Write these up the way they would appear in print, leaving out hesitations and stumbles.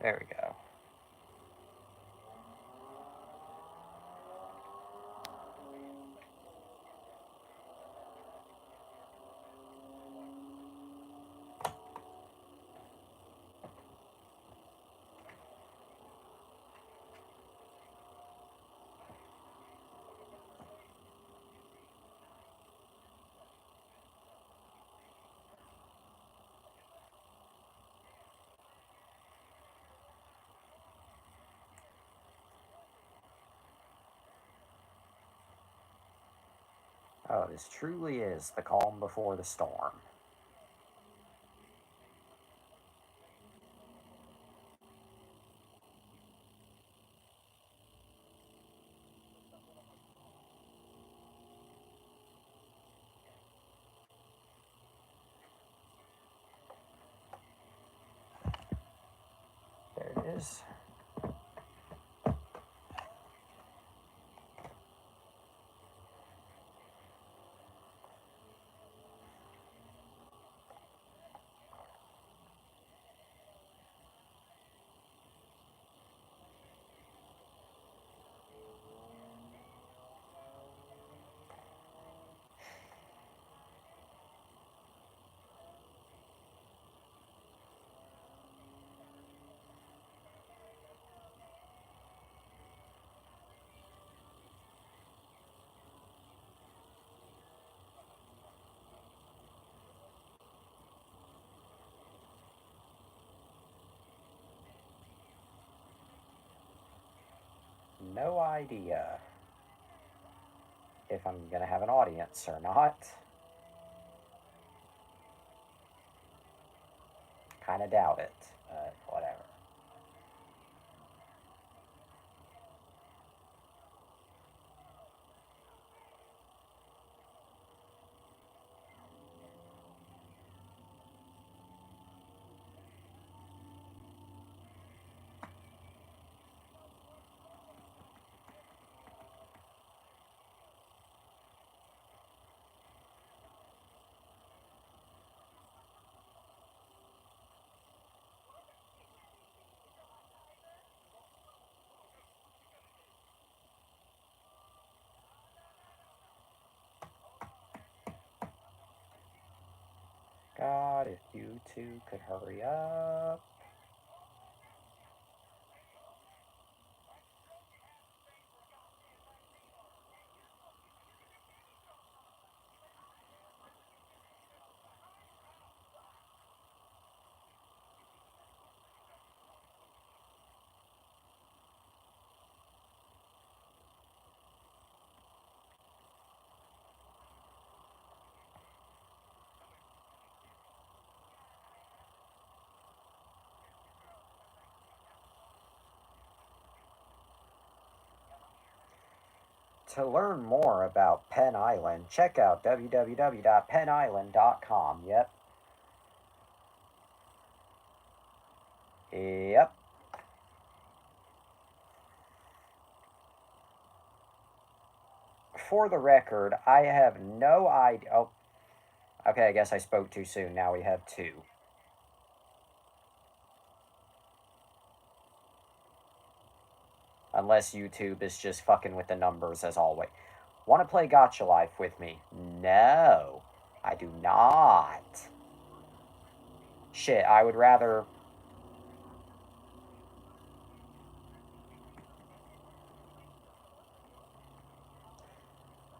There we go. Oh, this truly is the calm before the storm. There it is. No idea if I'm going to have an audience or not. Kind of doubt it, but whatever. God, if you two could hurry up. To learn more about Penn Island, check out www.pennisland.com. Yep. Yep. For the record, I have no idea. Oh, okay, I guess I spoke too soon. Now we have two. Unless YouTube is just fucking with the numbers as always. Want to play Gotcha Life with me? No, I do not. Shit, I would rather.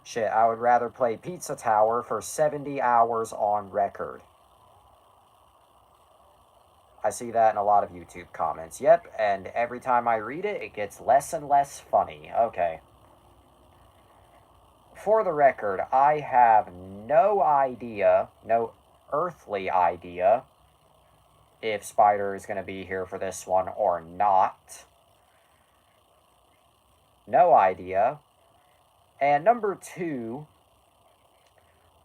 Shit, I would rather play Pizza Tower for 70 hours on record. I see that in a lot of YouTube comments. Yep, and every time I read it, it gets less and less funny. Okay. For the record, I have no idea, no earthly idea, if Spider is going to be here for this one or not. No idea. And number two,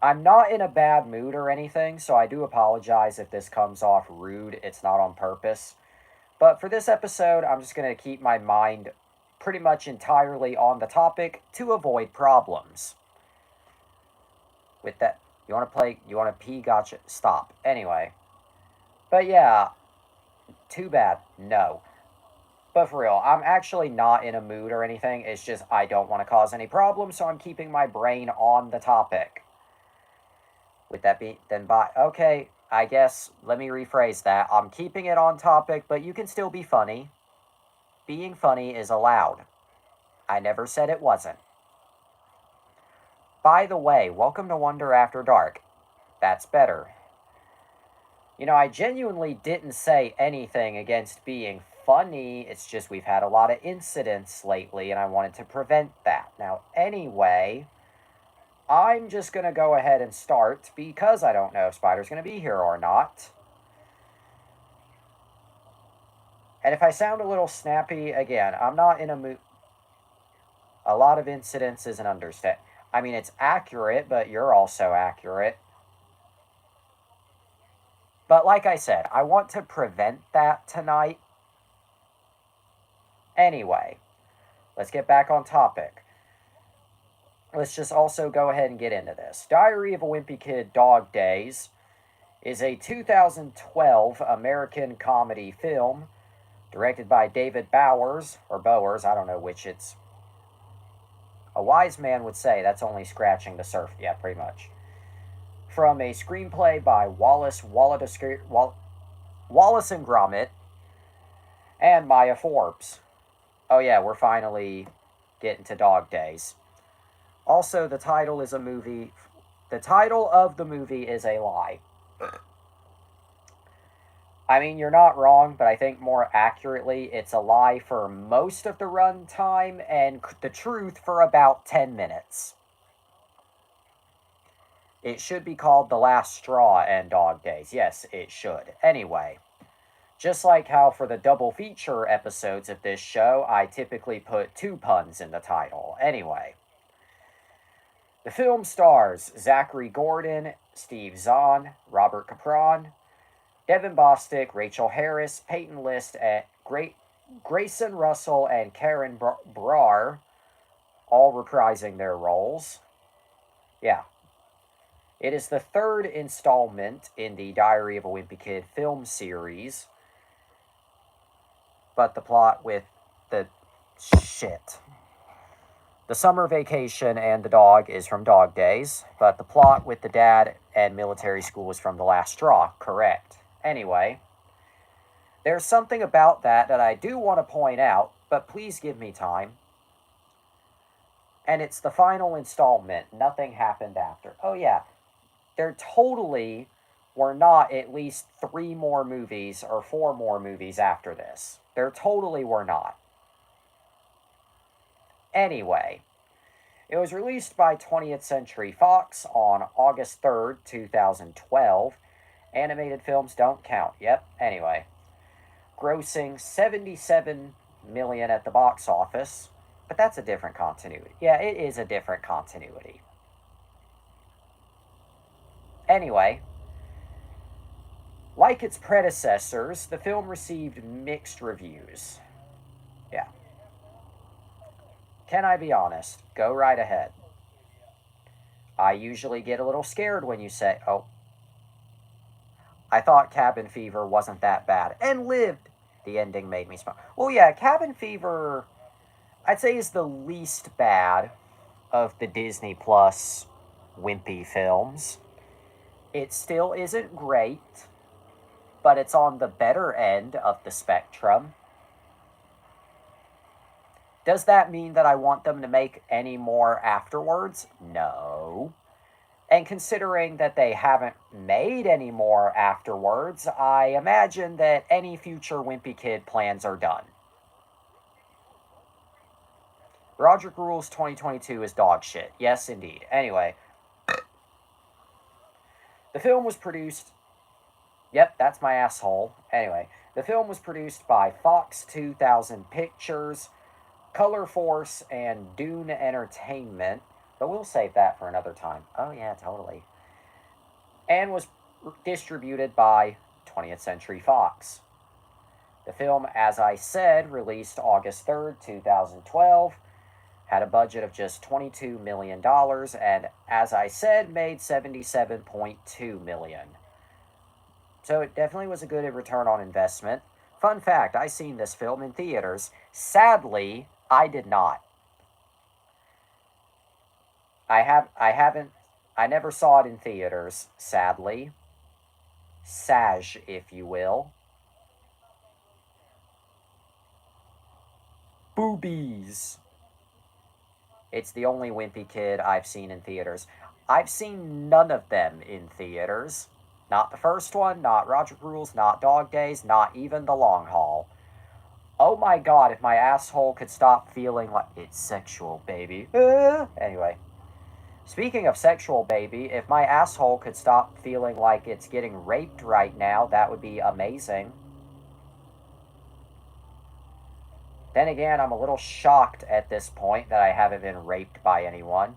I'm not in a bad mood or anything, so I do apologize if this comes off rude. It's not on purpose. But for this episode, I'm just going to keep my mind pretty much entirely on the topic to avoid problems. With that, you want to play, you want to pee, gotcha, stop. Anyway. But yeah, too bad. No. But for real, I'm actually not in a mood or anything. It's just I don't want to cause any problems, so I'm keeping my brain on the topic. Would that be then by okay, I guess let me rephrase that. I'm keeping it on topic, but you can still be funny. Being funny is allowed. I never said it wasn't. By the way, welcome to Wonder After Dark. That's better. You know, I genuinely didn't say anything against being funny. It's just we've had a lot of incidents lately, and I wanted to prevent that. Now, anyway, I'm just going to go ahead and start because I don't know if Spider's going to be here or not. And if I sound a little snappy, again, I'm not in a mood. A lot of incidents is an understatement. I mean, it's accurate, but you're also accurate. But like I said, I want to prevent that tonight. Anyway, let's get back on topic. Let's just also go ahead and get into this. Diary of a Wimpy Kid Dog Days is a 2012 American comedy film directed by David Bowers, or Bowers, I don't know which it's. A wise man would say that's only scratching the surface. Yeah, pretty much. From a screenplay by Wallace and Gromit and Maya Forbes. Oh yeah, we're finally getting to Dog Days. Also, the title is a movie. The title of the movie is a lie. I mean, you're not wrong, but I think more accurately, it's a lie for most of the runtime and the truth for about 10 minutes. It should be called The Last Straw and Dog Days. Yes, it should. Anyway, just like how for the double feature episodes of this show, I typically put 2 puns in the title. Anyway, the film stars Zachary Gordon, Steve Zahn, Robert Capron, Devin Bostick, Rachel Harris, Peyton List, Grayson Russell, and Karen Brar, all reprising their roles. Yeah. It is the 3rd installment in the Diary of a Wimpy Kid film series. But the plot with the shit. The summer vacation and the dog is from Dog Days, but the plot with the dad and military school is from The Last Straw, correct. Anyway, there's something about that I do want to point out, but please give me time. And it's the final installment. Nothing happened after. Oh yeah, there totally were not at least 3 more movies or 4 more movies after this. There totally were not. Anyway, it was released by 20th Century Fox on August 3rd, 2012. Animated films don't count. Yep, anyway. Grossing $77 million at the box office. But that's a different continuity. Yeah, it is a different continuity. Anyway, like its predecessors, the film received mixed reviews. Yeah. Can I be honest? Go right ahead. I usually get a little scared when you say, oh, I thought Cabin Fever wasn't that bad and lived. The ending made me smile. Well, yeah, Cabin Fever, I'd say, is the least bad of the Disney Plus Wimpy films. It still isn't great, but it's on the better end of the spectrum. Does that mean that I want them to make any more afterwards? No. And considering that they haven't made any more afterwards, I imagine that any future Wimpy Kid plans are done. Roderick Rules 2022 is dog shit. Yes, indeed. Anyway, the film was produced... Yep, that's my asshole. Anyway, the film was produced by Fox 2000 Pictures, Color Force, and Dune Entertainment. But we'll save that for another time. Oh, yeah, totally. And was distributed by 20th Century Fox. The film, as I said, released August 3rd, 2012, had a budget of just $22 million, and as I said, made $77.2 million. So it definitely was a good return on investment. Fun fact, I seen this film in theaters. Sadly, I did not. I never saw it in theaters, sadly. Sag, if you will. Boobies. It's the only Wimpy Kid I've seen in theaters. I've seen none of them in theaters. Not the first one, not Roger Rules, not Dog Days, not even The Long Haul. Oh my god, if my asshole could stop feeling like it's sexual, baby. Anyway. Speaking of sexual, baby, if my asshole could stop feeling like it's getting raped right now, that would be amazing. Then again, I'm a little shocked at this point that I haven't been raped by anyone.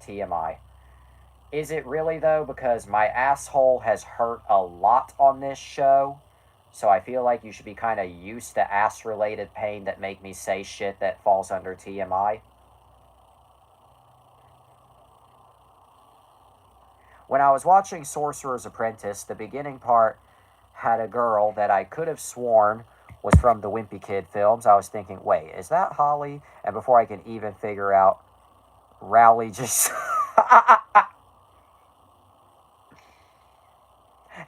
TMI. Is it really, though? Because my asshole has hurt a lot on this show. So I feel like you should be kind of used to ass-related pain that make me say shit that falls under TMI. When I was watching Sorcerer's Apprentice, the beginning part had a girl that I could have sworn was from the Wimpy Kid films. I was thinking, wait, is that Holly? And before I can even figure out, Rowley just...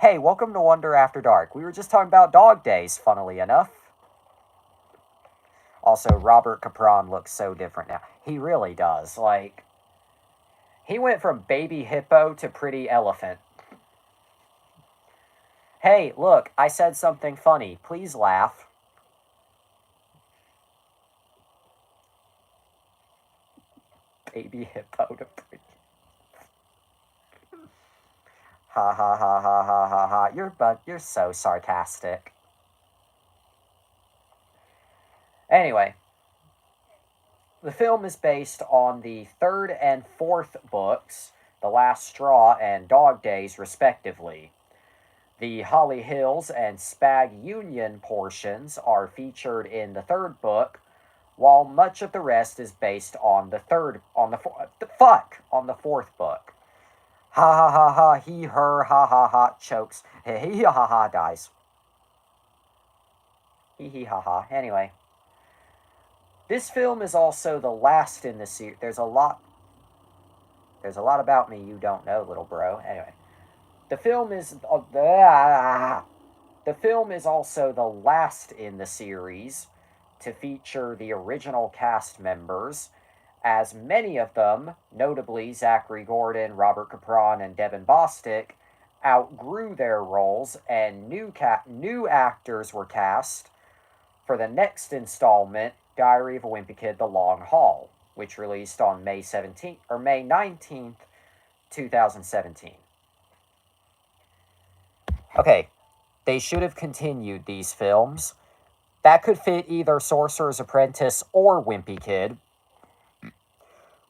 Hey, welcome to Wonder After Dark. We were just talking about Dog Days, funnily enough. Also, Robert Capron looks so different now. He really does. Like, he went from baby hippo to pretty elephant. Hey, look, I said something funny. Please laugh. Baby hippo to pretty. Ha ha ha ha ha ha ha. You're so sarcastic. Anyway, the film is based on the third and fourth books, The Last Straw and Dog Days, respectively. The Holly Hills and Spag Union portions are featured in the third book, while much of the rest is based on the fourth book. Ha ha ha ha, he, her, ha ha ha, chokes. He ha ha, dies. He ha ha. Anyway. This film is also the last in the series. There's a lot about me you don't know, little bro. Anyway. The film is also the last in the series to feature the original cast members, as many of them, notably Zachary Gordon, Robert Capron, and Devin Bostick, outgrew their roles, and new actors were cast for the next installment, Diary of a Wimpy Kid: The Long Haul, which released on May 19th, 2017. Okay, they should have continued these films. That could fit either Sorcerer's Apprentice or Wimpy Kid.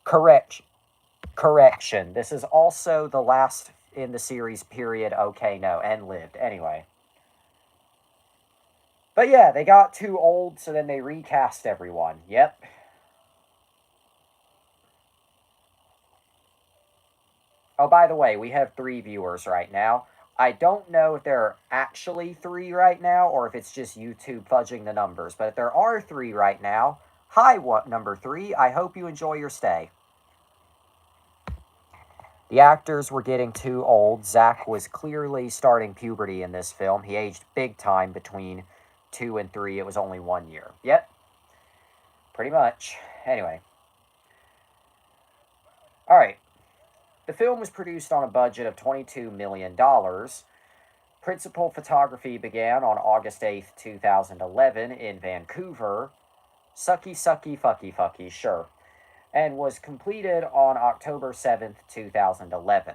Correction. This is also the last in the series, period. Okay, no, and lived. Anyway. But yeah, they got too old, so then they recast everyone. Yep. Oh, by the way, we have 3 viewers right now. I don't know if there are actually 3 right now, or if it's just YouTube fudging the numbers. But if there are 3 right now, hi, number 3. I hope you enjoy your stay. The actors were getting too old. Zach was clearly starting puberty in this film. He aged big time between 2 and 3. It was only 1 year. Yep. Pretty much. Anyway. Alright. The film was produced on a budget of $22 million. Principal photography began on August 8th, 2011 in Vancouver. Sucky, sucky, fucky, sure. And was completed on October 7th, 2011.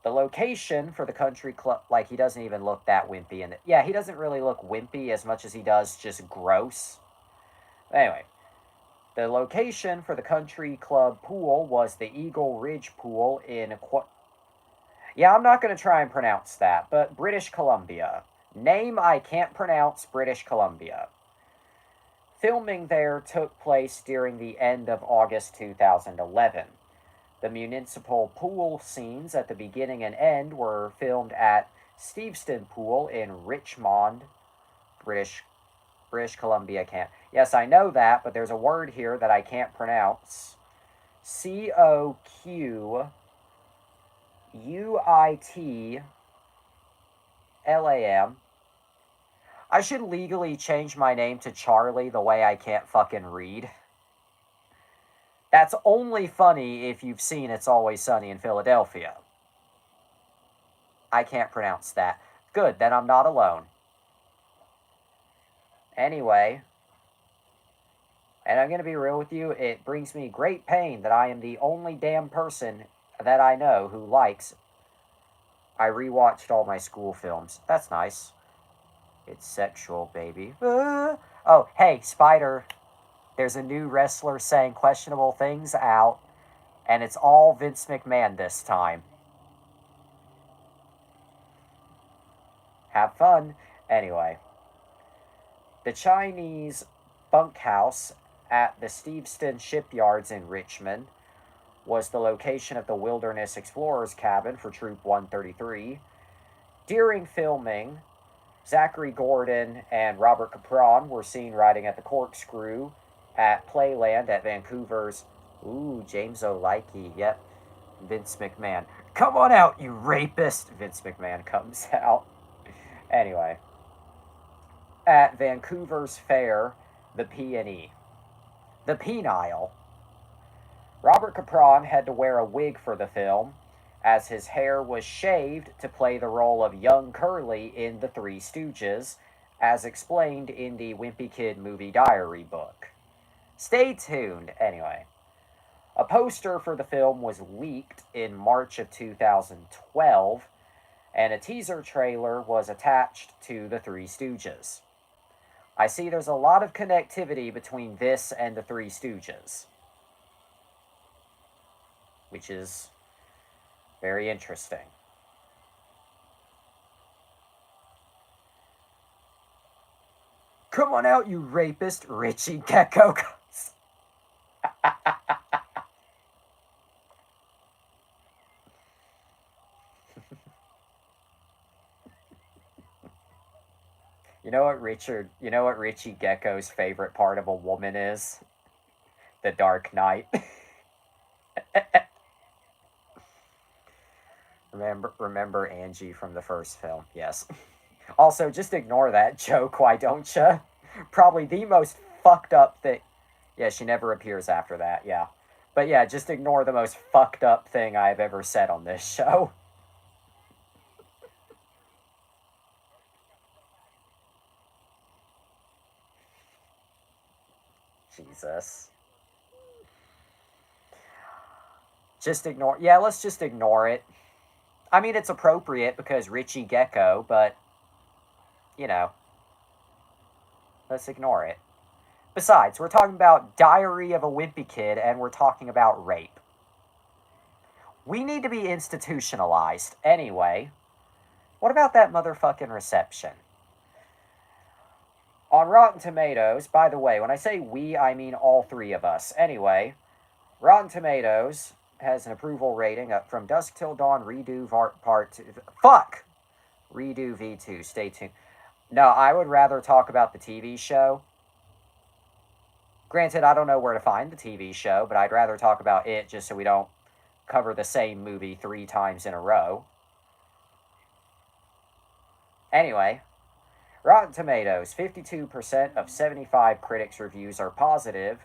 The location for the country club, like, he doesn't even look that wimpy. And yeah, he doesn't really look wimpy as much as he does just gross. Anyway, the location for the country club pool was the Eagle Ridge Pool in... Yeah, I'm not going to try and pronounce that, but British Columbia. Name I can't pronounce, British Columbia. Filming there took place during the end of August 2011. The municipal pool scenes at the beginning and end were filmed at Steveston Pool in Richmond, British Columbia can't. Yes, I know that, but there's a word here that I can't pronounce. Coquitlam. I should legally change my name to Charlie the way I can't fucking read. That's only funny if you've seen It's Always Sunny in Philadelphia. I can't pronounce that. Good, then I'm not alone. Anyway, and I'm going to be real with you, it brings me great pain that I am the only damn person that I know who likes. I rewatched all my school films. That's nice. It's sexual, baby. Oh, hey, Spider. There's a new wrestler saying questionable things out, and it's all Vince McMahon this time. Have fun. Anyway, the Chinese bunkhouse at the Steveston Shipyards in Richmond was the location of the Wilderness Explorers cabin for Troop 133. During filming, Zachary Gordon and Robert Capron were seen riding at the Corkscrew at Playland at Vancouver's. Ooh, James O'Likey. Yep. Vince McMahon. Come on out, you rapist! Vince McMahon comes out. Anyway. At Vancouver's fair, the P&E. The Penile. Robert Capron had to wear a wig for the film, as his hair was shaved to play the role of young Curly in The Three Stooges, as explained in the Wimpy Kid Movie Diary book. Stay tuned, anyway. A poster for the film was leaked in March of 2012, and a teaser trailer was attached to The Three Stooges. I see there's a lot of connectivity between this and The Three Stooges, which is very interesting. Come on out, you rapist, Richie Gecko. You know what Richie Gecko's favorite part of a woman is? The Dark Knight. Remember Angie from the first film? Yes. Also, just ignore that joke, why don't you? Probably the most fucked up thing. Yeah, she never appears after that, yeah. But yeah, just ignore the most fucked up thing I've ever said on this show. Jesus. Just ignore. Yeah, let's just ignore it. I mean, it's appropriate because Richie Gecko, but, you know, let's ignore it. Besides, we're talking about Diary of a Wimpy Kid, and we're talking about rape. We need to be institutionalized. Anyway, what about that motherfucking reception? On Rotten Tomatoes, by the way, when I say we, I mean all three of us. Anyway, Rotten Tomatoes has an approval rating up from Dusk Till Dawn Redo Part 2. Fuck! Redo V2. Stay tuned. No, I would rather talk about the TV show. Granted, I don't know where to find the TV show, but I'd rather talk about it just so we don't cover the same movie 3 times in a row. Anyway, Rotten Tomatoes, 52% of 75 critics' reviews are positive,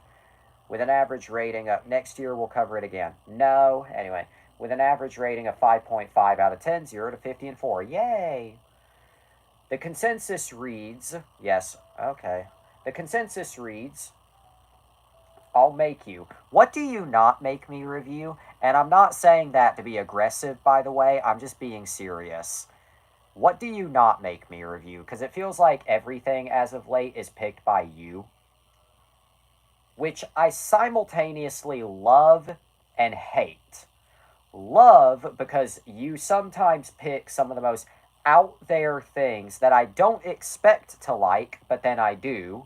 with an average rating of, next year we'll cover it again. No, anyway, with an average rating of 5.5 out of 10, 0 to 50 and 4. Yay! The consensus reads, yes, okay. The consensus reads, I'll make you. What do you not make me review? And I'm not saying that to be aggressive, by the way. I'm just being serious. What do you not make me review? Because it feels like everything as of late is picked by you. Which I simultaneously love and hate. Love because you sometimes pick some of the most out there things that I don't expect to like, but then I do.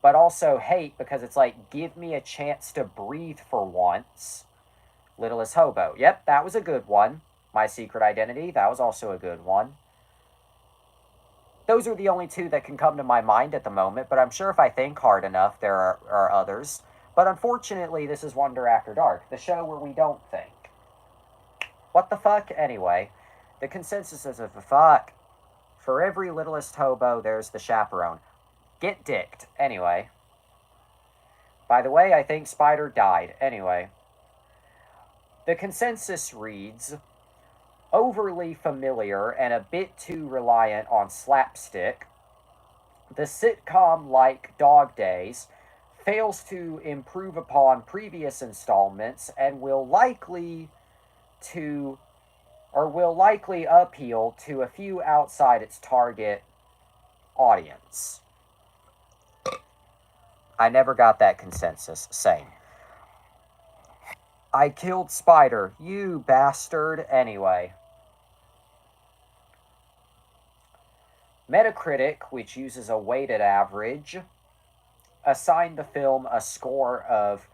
But also hate because it's like, give me a chance to breathe for once. Littlest Hobo. Yep, that was a good one. My Secret Identity, that was also a good one. Those are the only two that can come to my mind at the moment, but I'm sure if I think hard enough, there are others. But unfortunately, this is Wonder After Dark, the show where we don't think. What the fuck? Anyway, the consensus is of the fuck. For every littlest hobo, there's the chaperone. Get dicked. Anyway. By the way, I think Spider died. Anyway. The consensus reads, overly familiar and a bit too reliant on slapstick, the sitcom-like Dog Days fails to improve upon previous installments and will likely appeal to a few outside its target audience. I never got that consensus. Same. I killed Spider, you bastard. Anyway. Metacritic, which uses a weighted average, assigned the film a score of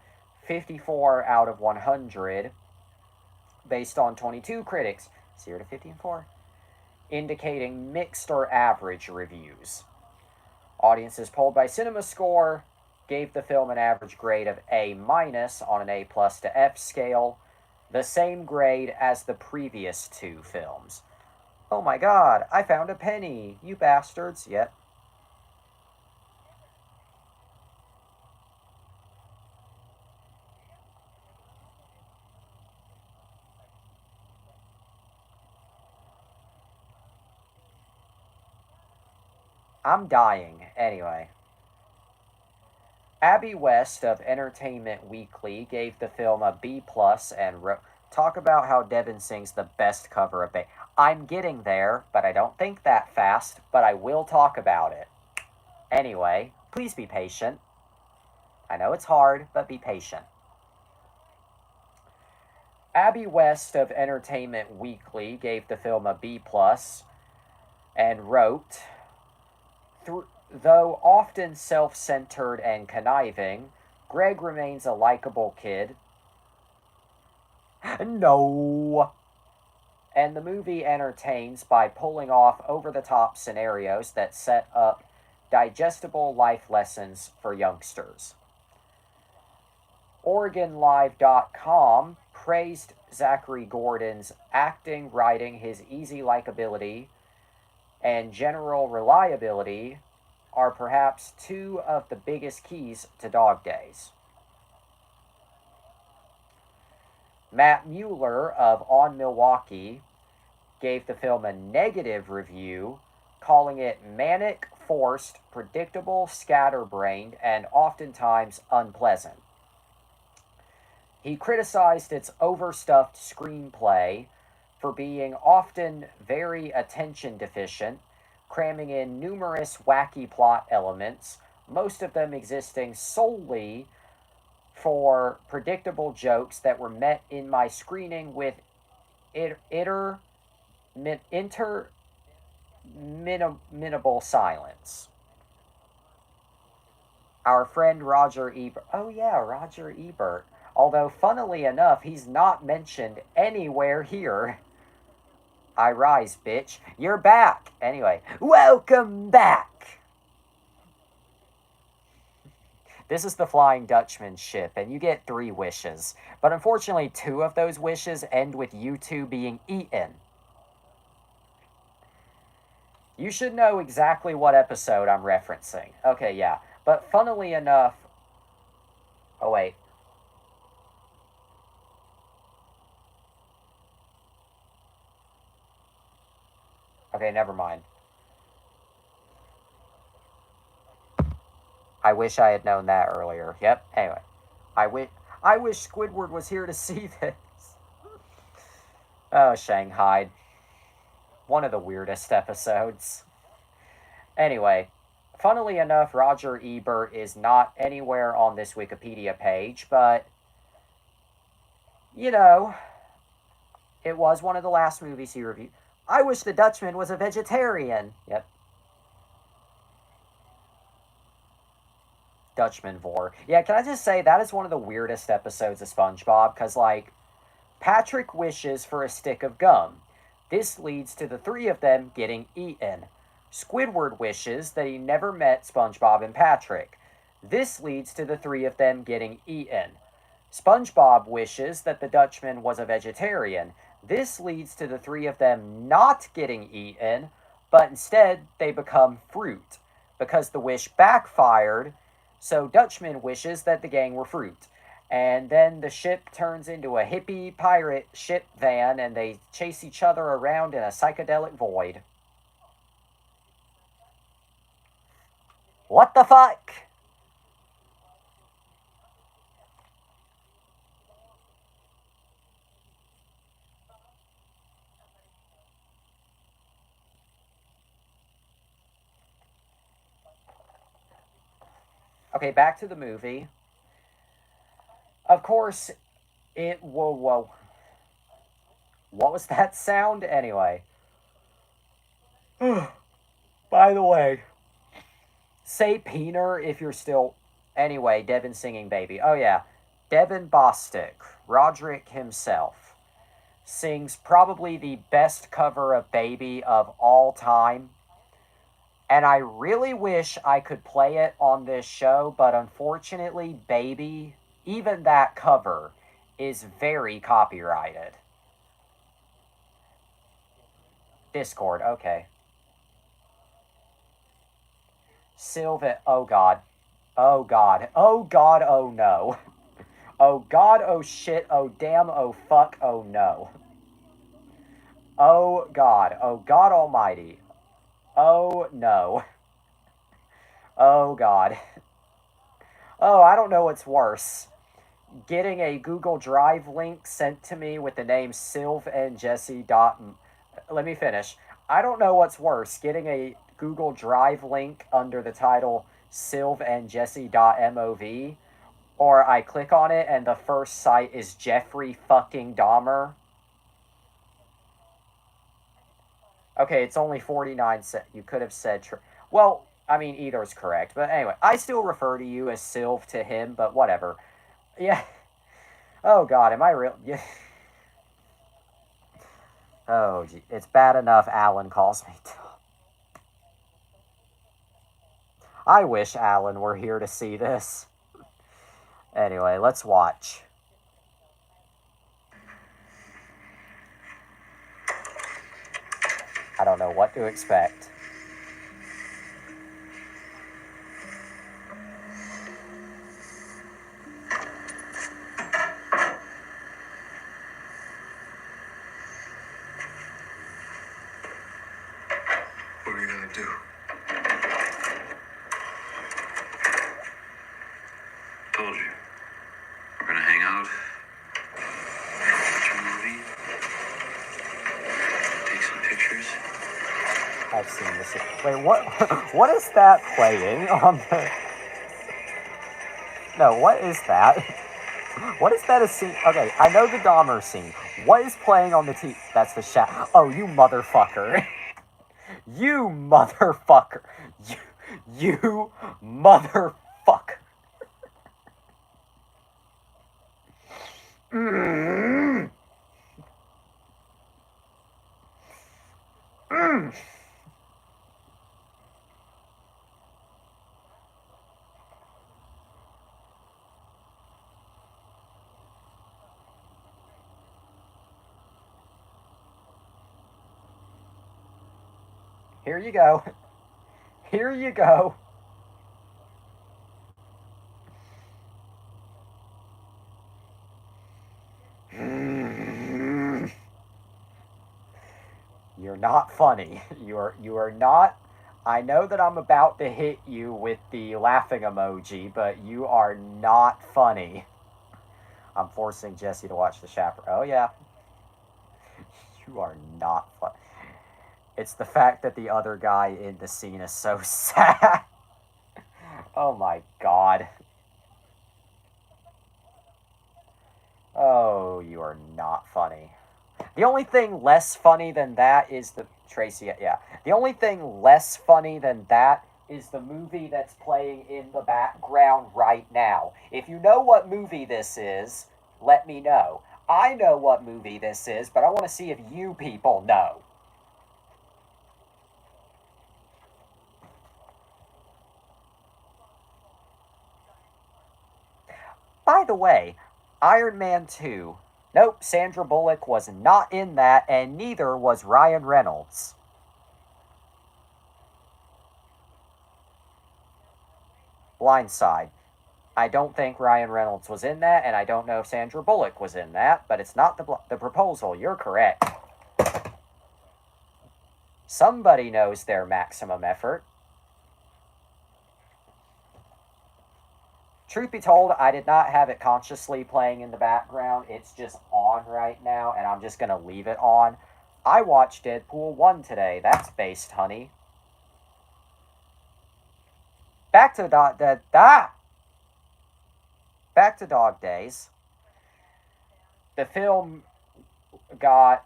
54 out of 100 based on 22 critics, 0 to 54, indicating mixed or average reviews. Audiences polled by CinemaScore gave the film an average grade of A- on an A+ to F scale, the same grade as the previous two films. Oh my god, I found a penny, you bastards. Yep. I'm dying. Anyway. Abby West of Entertainment Weekly gave the film a B+ and talk about how Devin sings the best cover of Bay. I'm getting there, but I don't think that fast, but I will talk about it. Anyway, please be patient. I know it's hard, but be patient. Abby West of Entertainment Weekly gave the film a B+ and wrote, though often self-centered and conniving, Greg remains a likable kid. No. And the movie entertains by pulling off over-the-top scenarios that set up digestible life lessons for youngsters. OregonLive.com praised Zachary Gordon's acting, writing, his easy likability, and general reliability are perhaps two of the biggest keys to Dog Days. Matt Mueller of On Milwaukee gave the film a negative review, calling it manic, forced, predictable, scatterbrained, and oftentimes unpleasant. He criticized its overstuffed screenplay for being often very attention deficient, cramming in numerous wacky plot elements, most of them existing solely for predictable jokes that were met in my screening with interminable silence. Our friend Roger Ebert. Oh yeah, Roger Ebert. Although, funnily enough, he's not mentioned anywhere here. I rise, bitch. You're back. Anyway, welcome back. This is the Flying Dutchman ship, and you get 3 wishes. But unfortunately, 2 of those wishes end with you 2 being eaten. You should know exactly what episode I'm referencing. Okay, yeah. But funnily enough... Oh, wait. Okay, never mind. I wish I had known that earlier. Yep, anyway. I wish Squidward was here to see this. Oh, Shanghai. One of the weirdest episodes. Anyway, funnily enough, Roger Ebert is not anywhere on this Wikipedia page, but, you know, it was one of the last movies he reviewed. I wish the Dutchman was a vegetarian. Yep. Dutchman vor. Yeah, can I just say, that is one of the weirdest episodes of SpongeBob, because, like, Patrick wishes for a stick of gum. This leads to the 3 of them getting eaten. Squidward wishes that he never met SpongeBob and Patrick. This leads to the three of them getting eaten. SpongeBob wishes that the Dutchman was a vegetarian. This leads to the three of them not getting eaten, but instead they become fruit. Because the wish backfired, so Dutchman wishes that the gang were fruit. And then the ship turns into a hippie pirate ship van and they chase each other around in a psychedelic void. What the fuck? Okay, back to the movie. Of course, whoa. What was that sound? Anyway. By the way, say Peener if you're still. Anyway, Devin singing Baby. Oh, yeah. Devin Bostick, Roderick himself, sings probably the best cover of Baby of all time. And I really wish I could play it on this show, but unfortunately, Baby, even that cover, is very copyrighted. Discord, okay. Sylvan, oh god. Oh god. Oh god, oh no. Oh god, oh shit, oh damn, oh fuck, oh no. Oh god almighty. Oh no. Oh god. Oh, I don't know what's worse. Getting a Google Drive link sent to me with the name sylvandjesse. Let me finish. I don't know what's worse. Getting a Google Drive link under the title sylvandjesse.mov, or I click on it and the first site is Jeffrey fucking Dahmer. Okay, it's only 49 cents. You could have said... well, I mean, either is correct. But anyway, I still refer to you as Sylv to him, but whatever. Yeah. Oh, God, am I real... Yeah. Oh, gee. It's bad enough Alan calls me... I wish Alan were here to see this. Anyway, let's watch. I don't know what to expect. What are you gonna do? Told you. We're gonna hang out. Watch a movie. Take some pictures. I've seen this. Wait, what? What is that playing on the? No, what is that? What is that a scene? Okay, I know the Dahmer scene. What is playing on the TV? That's the chat. Oh, you motherfucker! You motherfucker! You motherfucker! Mm. Mm. Here you go. Here you go. You're not funny. You are not. I know that I'm about to hit you with the laughing emoji, but you are not funny. I'm forcing Jesse to watch the chaperone. Oh yeah. You are not funny. It's the fact that the other guy in the scene is so sad. Oh my god. Oh, you are not funny. The only thing less funny than that is the Tracy. Yeah. The only thing less funny than that is the movie that's playing in the background right now. If you know what movie this is, let me know. I know what movie this is, but I want to see if you people know. By the way, Iron Man 2. Nope, Sandra Bullock was not in that, and neither was Ryan Reynolds. Blindside. I don't think Ryan Reynolds was in that, and I don't know if Sandra Bullock was in that, but it's not the proposal. You're correct. Somebody knows their maximum effort. Truth be told, I did not have it consciously playing in the background. It's just on right now, and I'm just going to leave it on. I watched Deadpool 1 today. That's based, honey. Back to Back to Dog Days. The film got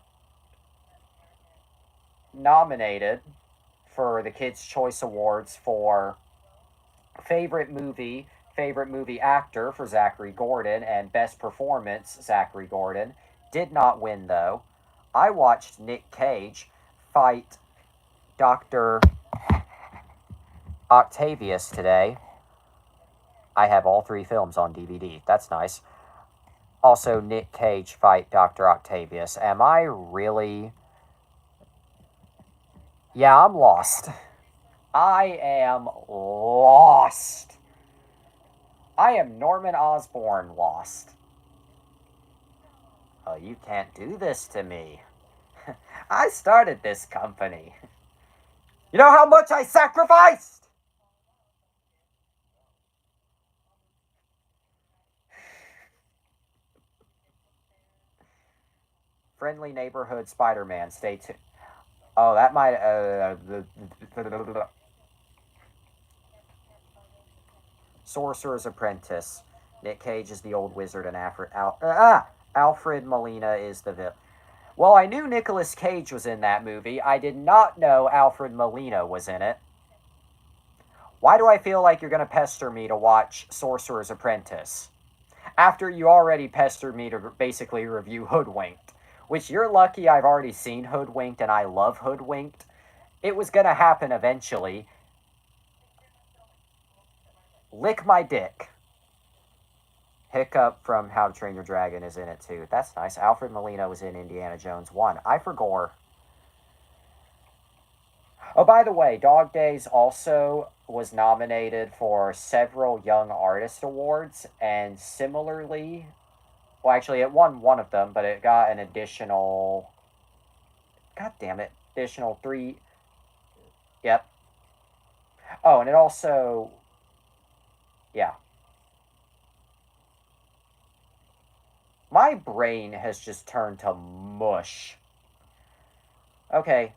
nominated for the Kids' Choice Awards for favorite movie actor for Zachary Gordon, and best performance, Zachary Gordon. Did not win, though. I watched Nick Cage fight Dr. Octavius today. I have all 3 films on DVD. That's nice. Also, Nick Cage fight Dr. Octavius. Am I really... Yeah, I'm lost. I am lost. I am Norman Osborn lost. Oh, you can't do this to me. I started this company. You know how much I sacrificed? Friendly Neighborhood Spider-Man. Stay tuned. Oh, that might... Sorcerer's Apprentice. Nick Cage is the old wizard, and Alfred Molina is the villain. Well, I knew Nicolas Cage was in that movie. I did not know Alfred Molina was in it. Why do I feel like you're going to pester me to watch Sorcerer's Apprentice? After you already pestered me to basically review Hoodwinked. Which you're lucky I've already seen Hoodwinked, and I love Hoodwinked. It was going to happen eventually. Lick my dick. Hiccup from How to Train Your Dragon is in it too. That's nice. Alfred Molina was in Indiana Jones 1. I forgot. Oh, by the way, Dog Days also was nominated for several Young Artist Awards, and similarly, well, actually, it won one of them, but it got an additional... God damn it. Additional 3... Yep. Oh, and it also... Yeah. My brain has just turned to mush. Okay.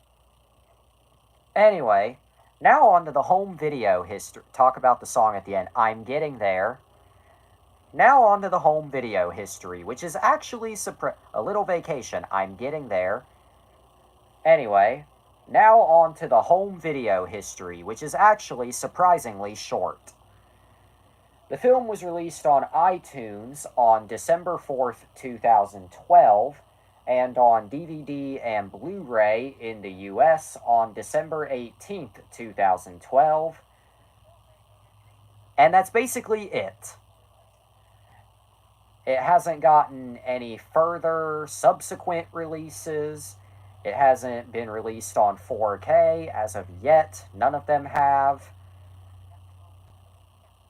Anyway, now on to the home video history. Talk about the song at the end. I'm getting there. Now on to the home video history, which is actually a little vacation. I'm getting there. Anyway, now on to the home video history, which is actually surprisingly short. The film was released on iTunes on December 4th, 2012, and on DVD and Blu-ray in the US on December 18th, 2012. And that's basically it. It hasn't gotten any further subsequent releases. It hasn't been released on 4K as of yet. None of them have.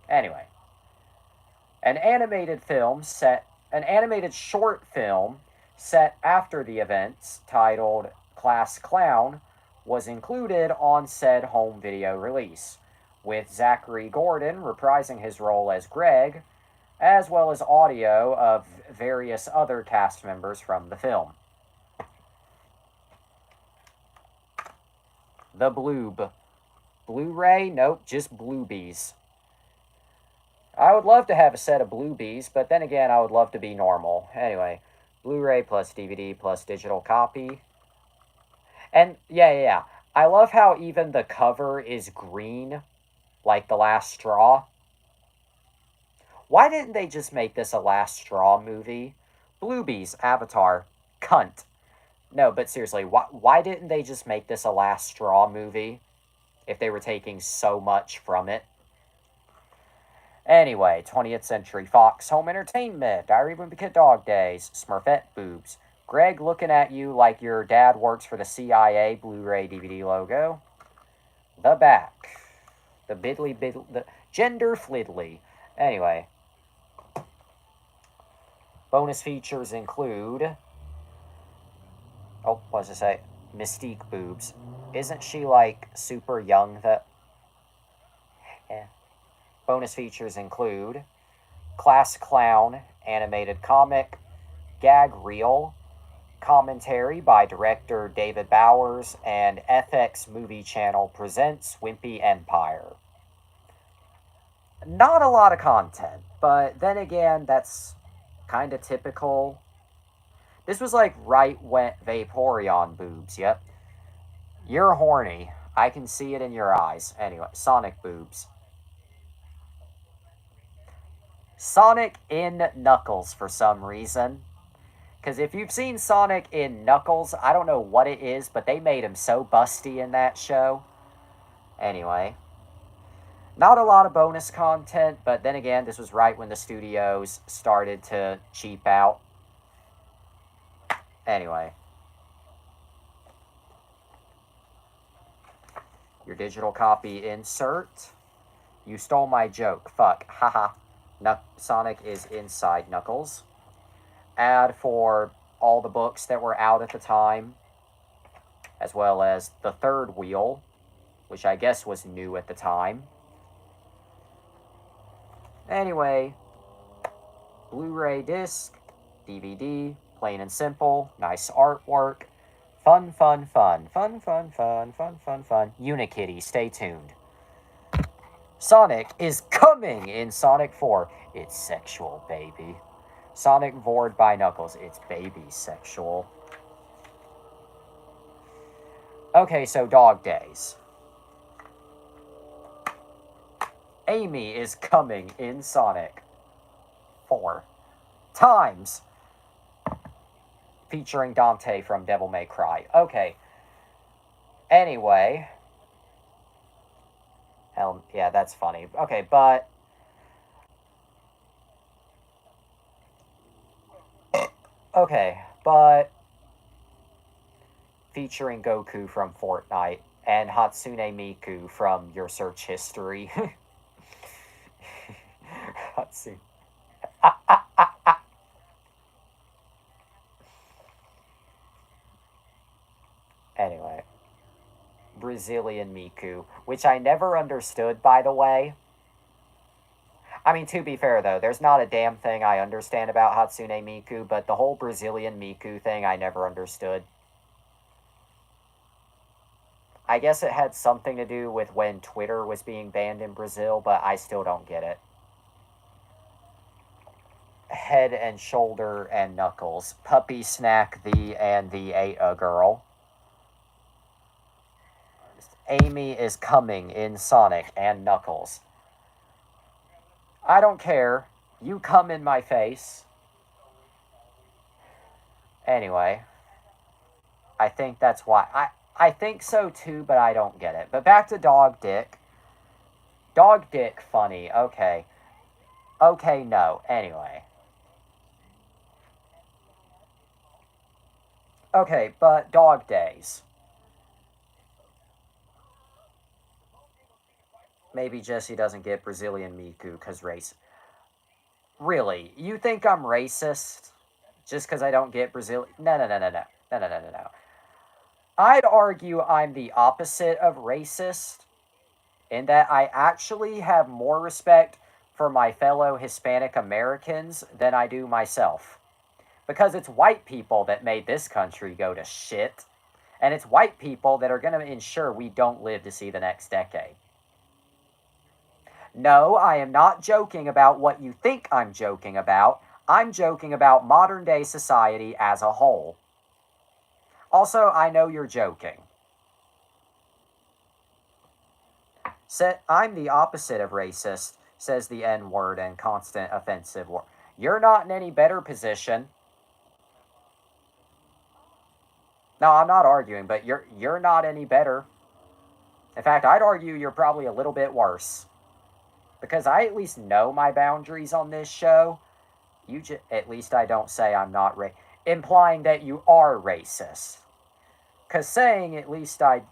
Anyway. An animated short film set after the events, titled Class Clown, was included on said home video release, with Zachary Gordon reprising his role as Greg, as well as audio of various other cast members from the film. The Bloob. Blu-ray? Nope, just Bloobies. I would love to have a set of Bloobies, but then again, I would love to be normal. Anyway, Blu-ray plus DVD plus digital copy. And, yeah. I love how even the cover is green, like The Last Straw. Why didn't they just make this a Last Straw movie? Bloobies, Avatar, cunt. No, but seriously, why didn't they just make this a Last Straw movie if they were taking so much from it? Anyway, 20th Century Fox Home Entertainment, Diary of a Wimpy Kid Dog Days, Smurfette Boobs, Greg looking at you like your dad works for the CIA Blu-ray DVD logo, The Back, the the Gender Flidley. Anyway, bonus features include, oh, what does it say? Mystique Boobs. Isn't she like super young? That, yeah. Bonus features include Class Clown animated comic, gag reel, commentary by director David Bowers, and FX Movie Channel presents Wimpy Empire. Not a lot of content, but then again, that's kind of typical. This was like right when Vaporeon boobs, yep. You're horny. I can see it in your eyes. Anyway, Sonic boobs. Sonic in Knuckles for some reason. Because if you've seen Sonic in Knuckles, I don't know what it is, but they made him so busty in that show. Anyway. Not a lot of bonus content, but then again, this was right when the studios started to cheap out. Anyway. Your digital copy insert. You stole my joke. Fuck. Haha. Sonic is inside Knuckles. Ad for all the books that were out at the time, as well as the third wheel, which I guess was new at the time. Anyway, Blu-ray disc, DVD, plain and simple, nice artwork, fun, fun, fun, fun, fun, fun, fun, fun, fun. Unikitty, stay tuned. Sonic is coming in Sonic 4. It's sexual, baby. Sonic Vored by Knuckles. It's baby sexual. Okay, so Dog Days. Amy is coming in Sonic 4 times. Featuring Dante from Devil May Cry. Okay. Anyway. Hell, yeah, that's funny. Okay, but... Okay, but... Featuring Goku from Fortnite and Hatsune Miku from your search history. Hatsune. Anyway. Brazilian Miku, which I never understood, by the way. I mean, to be fair, though, there's not a damn thing I understand about Hatsune Miku, but the whole Brazilian Miku thing I never understood. I guess it had something to do with when Twitter was being banned in Brazil, but I still don't get it. Head and Shoulder and Knuckles. Puppy Snack and the Girl. Amy is coming in Sonic and Knuckles. I don't care. You come in my face. Anyway. I think that's why. I think so too, but I don't get it. But back to Dog Dick. Dog Dick funny. Okay. Okay, no. Anyway. Okay, but Dog Days. Maybe Jesse doesn't get Brazilian Miku because race. Really? You think I'm racist? Just because I don't get Brazilian? No. No. I'd argue I'm the opposite of racist in that I actually have more respect for my fellow Hispanic Americans than I do myself. Because it's white people that made this country go to shit. And it's white people that are going to ensure we don't live to see the next decade. No, I am not joking about what you think I'm joking about. I'm joking about modern day society as a whole. Also, I know you're joking. I'm the opposite of racist, says the N-word and constant offensive word. You're not in any better position. No, I'm not arguing, but you're not any better. In fact, I'd argue you're probably a little bit worse. Because I at least know my boundaries on this show. At least I don't say I'm not implying that you are racist. Cause saying at least I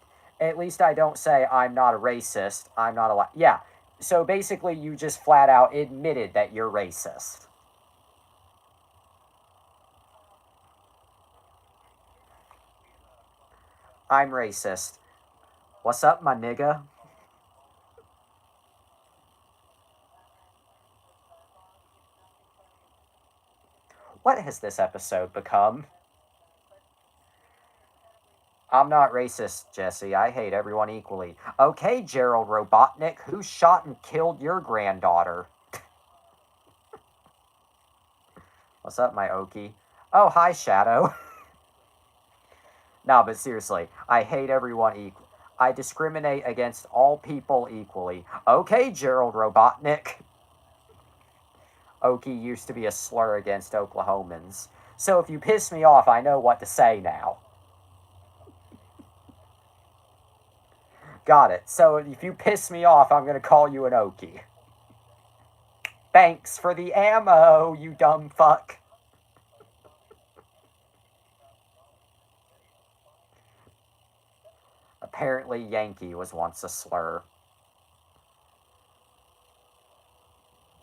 don't say I'm not a racist. I'm not a yeah. So basically, you just flat out admitted that you're racist. I'm racist. What's up, my nigga? What has this episode become? I'm not racist, Jesse. I hate everyone equally. Okay, Gerald Robotnik, who shot and killed your granddaughter? What's up, my Okie? Oh, hi, Shadow. No, but seriously, I hate everyone equally. I discriminate against all people equally. Okay, Gerald Robotnik. Okie used to be a slur against Oklahomans. So if you piss me off, I know what to say now. Got it. So if you piss me off, I'm going to call you an Okie. Thanks for the ammo, you dumb fuck. Apparently, Yankee was once a slur.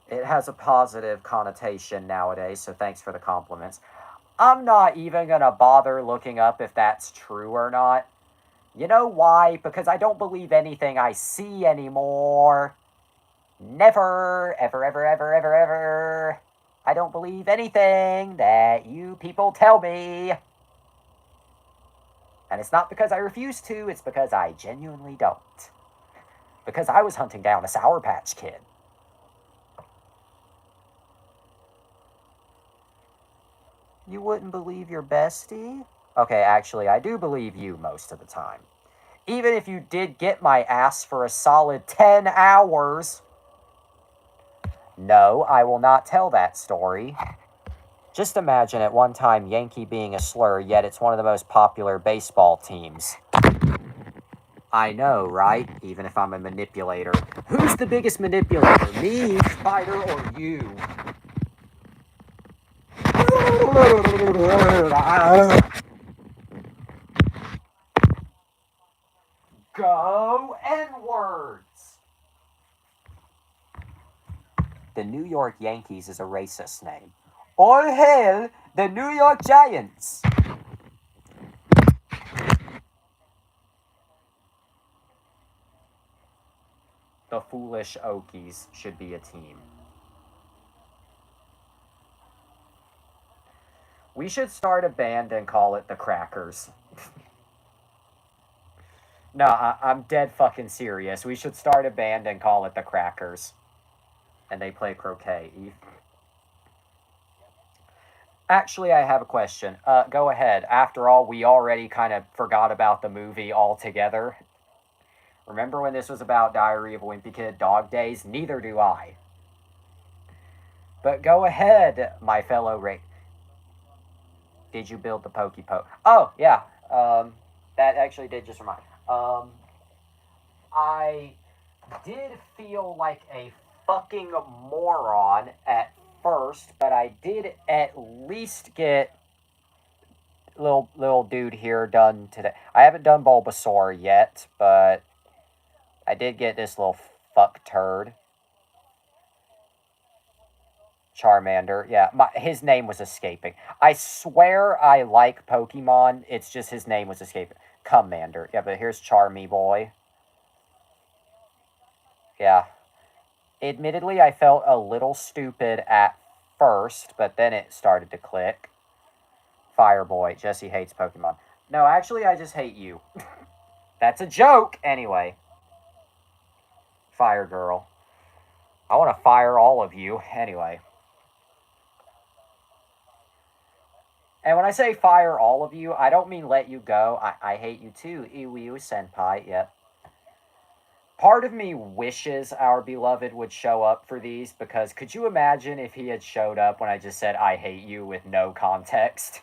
It has a positive connotation nowadays, so thanks for the compliments. I'm not even going to bother looking up if that's true or not. You know why? Because I don't believe anything I see anymore. Never, ever, ever, ever, ever, ever. I don't believe anything that you people tell me. And it's not because I refuse to, it's because I genuinely don't. Because I was hunting down a Sour Patch Kid. You wouldn't believe your bestie? Okay, actually, I do believe you most of the time. Even if you did get my ass for a solid 10 hours. No, I will not tell that story. Just imagine at one time Yankee being a slur, yet it's one of the most popular baseball teams. I know, right? Even if I'm a manipulator. Who's the biggest manipulator? Me, Spider, or you? Go N-words! The New York Yankees is a racist name. All hail the New York Giants! The Foolish Okies should be a team. We should start a band and call it the Crackers. No, I'm dead fucking serious. We should start a band and call it the Crackers. And they play croquet. Actually, I have a question. Go ahead. After all, we already kind of forgot about the movie altogether. Remember when this was about Diary of a Wimpy Kid Dog Days? Neither do I. But go ahead, my fellow Did you build the Pokey Poke? Oh, yeah. That actually did just remind. I did feel like a fucking moron at first, but I did at least get little dude here done today. I haven't done Bulbasaur yet, but I did get this little fuck turd. Charmander, yeah, his name was escaping. I swear I like Pokemon. It's just his name was escaping. Commander, yeah, but here's Charmy Boy. Yeah. Admittedly, I felt a little stupid at first, but then it started to click. Fireboy, Jesse hates Pokemon. No, actually, I just hate you. That's a joke, anyway. Fire Girl. I want to fire all of you, anyway. And when I say fire all of you, I don't mean let you go. I hate you too, Iwiu Senpai, yep. Part of me wishes our beloved would show up for these, because could you imagine if he had showed up when I just said I hate you with no context?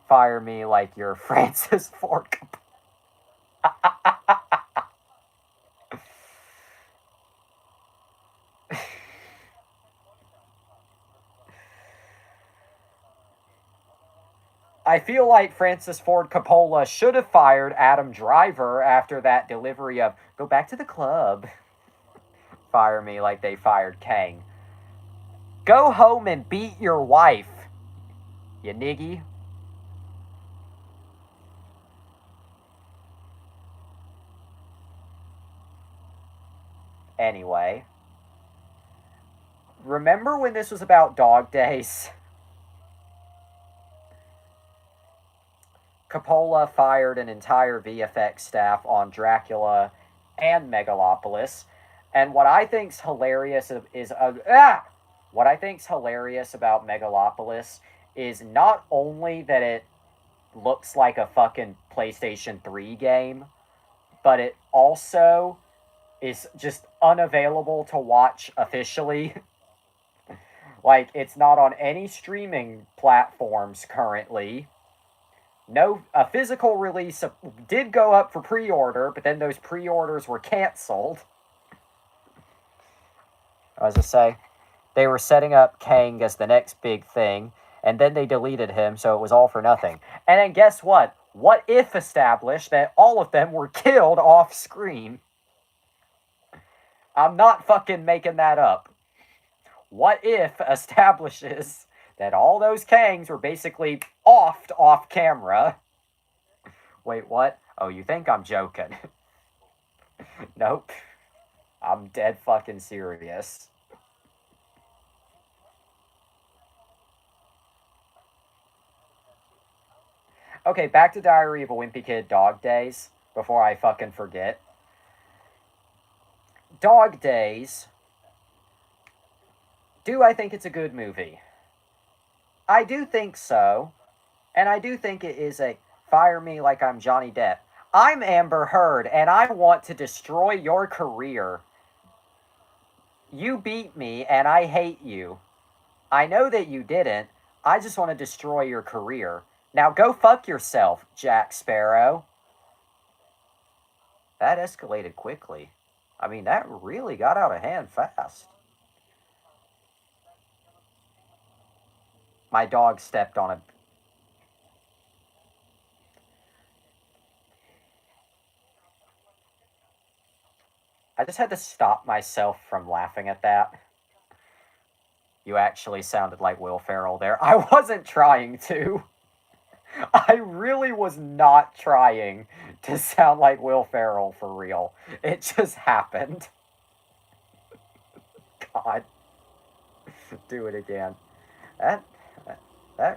Fire me like you're Francis Ford. I feel like Francis Ford Coppola should have fired Adam Driver after that delivery of "Go back to the club." Fire me like they fired Kang. Go home and beat your wife, you niggy. Anyway, remember when this was about Dog Days? Coppola fired an entire VFX staff on Dracula and Megalopolis, and what I think's hilarious is what I think's hilarious about Megalopolis is not only that it looks like a fucking PlayStation 3 game, but it also is just unavailable to watch officially. Like, it's not on any streaming platforms currently. No, a physical release did go up for pre-order, but then those pre-orders were canceled. As I say, they were setting up Kang as the next big thing, and then they deleted him, so it was all for nothing. And then guess what? What If established that all of them were killed off screen. I'm not fucking making that up. What If establishes that all those Kangs were basically offed off camera. Wait, what? Oh, you think I'm joking? Nope. I'm dead fucking serious. Okay, back to Diary of a Wimpy Kid Dog Days, before I fucking forget. Dog Days. Do I think it's a good movie? I do think so. And I do think it is a fire me like I'm Johnny Depp. I'm Amber Heard, and I want to destroy your career. You beat me, and I hate you. I know that you didn't. I just want to destroy your career. Now go fuck yourself, Jack Sparrow. That escalated quickly. I mean, that really got out of hand fast. My dog stepped on a... I just had to stop myself from laughing at that. You actually sounded like Will Ferrell there. I wasn't trying to. I really was not trying to sound like Will Ferrell for real. It just happened. God. Do it again. That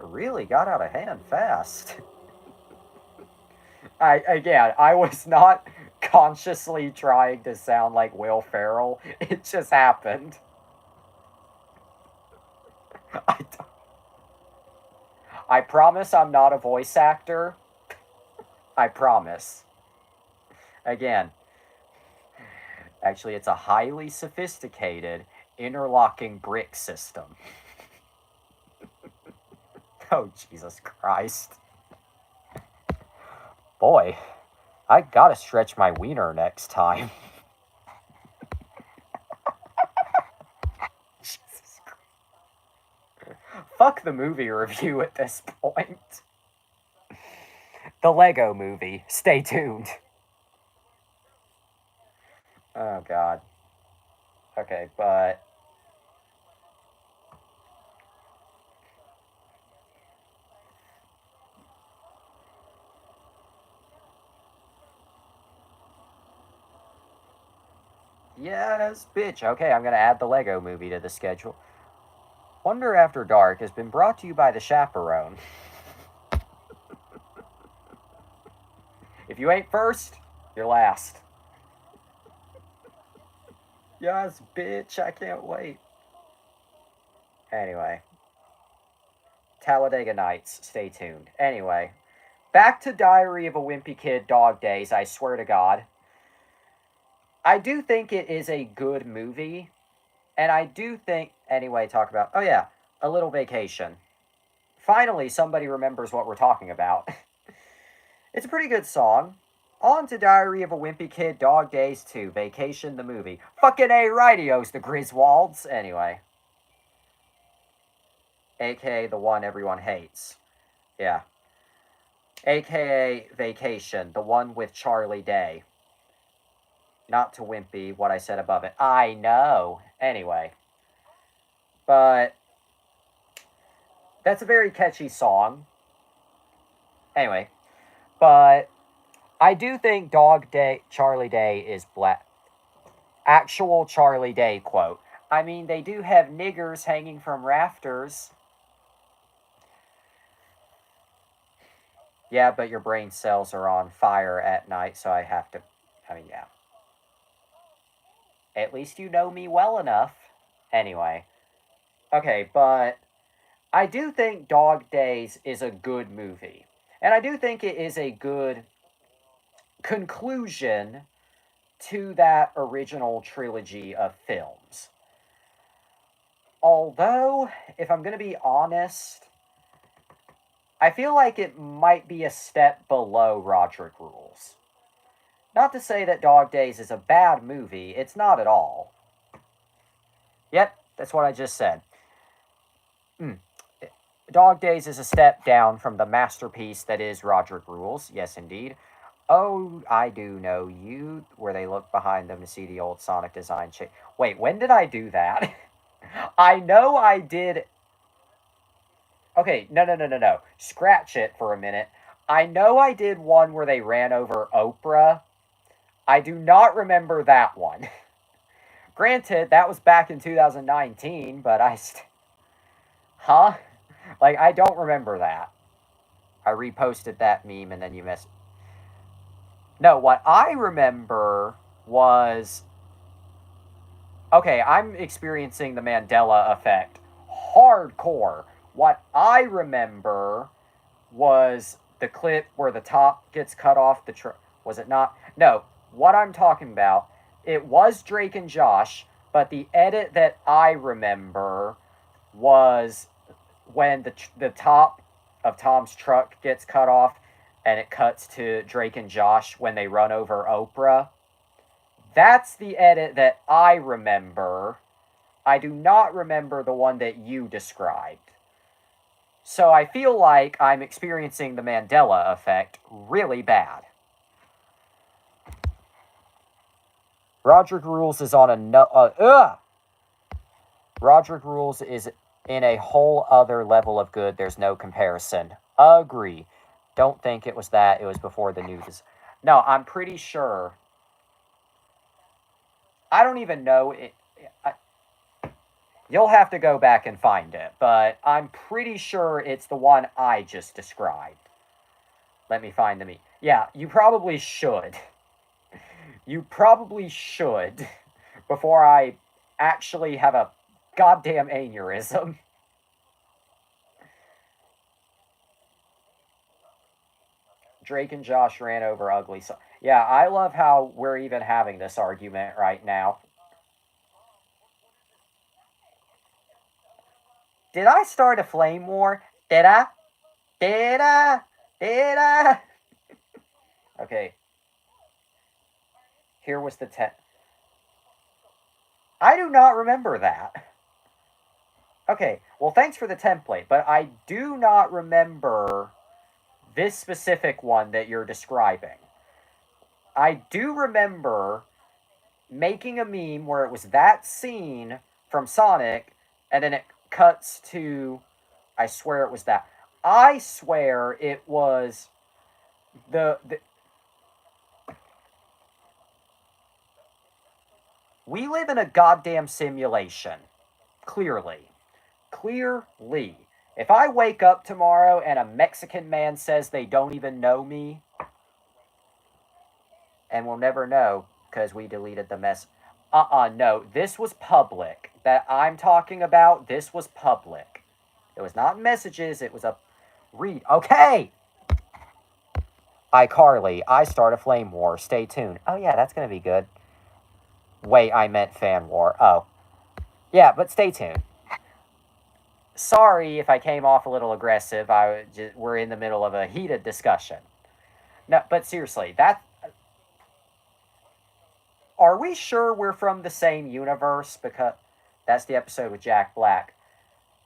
really got out of hand fast. I was not consciously trying to sound like Will Ferrell. It just happened. I promise I'm not a voice actor. I promise. Again, actually, it's a highly sophisticated interlocking brick system. Oh, Jesus Christ. Boy, I gotta stretch my wiener next time. Jesus Christ. Fuck the movie review at this point. The Lego Movie. Stay tuned. Oh, God. Okay, but... Yes, bitch. Okay, I'm gonna add the Lego Movie to the schedule. Wonder After Dark has been brought to you by The Chaperone. If you ain't first, you're last. Yes, bitch, I can't wait. Anyway. Talladega Nights, stay tuned. Anyway. Back to Diary of a Wimpy Kid Dog Days, I swear to God. I do think it is a good movie. And I do think... Anyway, talk about... Oh yeah, A Little Vacation. Finally, somebody remembers what we're talking about. It's a pretty good song. On to Diary of a Wimpy Kid, Dog Days 2, Vacation the Movie. Fucking A radios, the Griswolds. Anyway. AKA the one everyone hates. Yeah. aka Vacation, the one with Charlie Day. Not to wimpy what I said above it. I know. Anyway. But that's a very catchy song. Anyway. But I do think Charlie Day is black. Actual Charlie Day quote. I mean, they do have niggers hanging from rafters. Yeah, but your brain cells are on fire at night, so I have to. I mean, yeah. At least you know me well enough. Anyway. Okay, but I do think Dog Days is a good movie. And I do think it is a good conclusion to that original trilogy of films. Although, if I'm going to be honest, I feel like it might be a step below Roderick Rules. Not to say that Dog Days is a bad movie, it's not at all. Yep, that's what I just said. Dog Days is a step down from the masterpiece that is Roderick Rules, yes indeed. Oh, I do know you, where they look behind them to see the old Sonic design change. Wait, when did I do that? I know I did. Okay, no. Scratch it for a minute. I know I did one where they ran over Oprah. I do not remember that one. Granted, that was back in 2019, but huh? Like, I don't remember that. I reposted that meme and then you missed. No, what I remember was. Okay, I'm experiencing the Mandela effect hardcore. What I remember was the clip where the top gets cut off the was it not? No, what I'm talking about, it was Drake and Josh, but the edit that I remember was when the top of Tom's truck gets cut off and it cuts to Drake and Josh when they run over Oprah. That's the edit that I remember. I do not remember the one that you described. So I feel like I'm experiencing the Mandela effect really bad. Roderick Rules is on Roderick Rules is in a whole other level of good. There's no comparison. Agree. Don't think it was that. It was before the news. No, I'm pretty sure. I don't even know it. You'll have to go back and find it, but I'm pretty sure it's the one I just described. Let me find the meme. Yeah, you probably should. You probably should before I actually have a goddamn aneurysm. Drake and Josh ran over ugly. So yeah, I love how we're even having this argument right now. Did I start a flame war? Did I? Did I? Did I? Okay. Here was the I do not remember that. Okay, well, thanks for the template, but I do not remember this specific one that you're describing. I do remember making a meme where it was that scene from Sonic, and then it cuts to. I swear it was that. I swear it was the we live in a goddamn simulation. Clearly. If I wake up tomorrow and a Mexican man says they don't even know me, and we'll never know because we deleted the mess. No, this was public. That I'm talking about, this was public. It was not messages, it was a read. Okay! iCarly, I start a flame war. Stay tuned. Oh, yeah, that's going to be good. Wait, I meant fan war. Oh. Yeah, but stay tuned. Sorry if I came off a little aggressive. We're in the middle of a heated discussion. No, but seriously, are we sure we're from the same universe? Because that's the episode with Jack Black.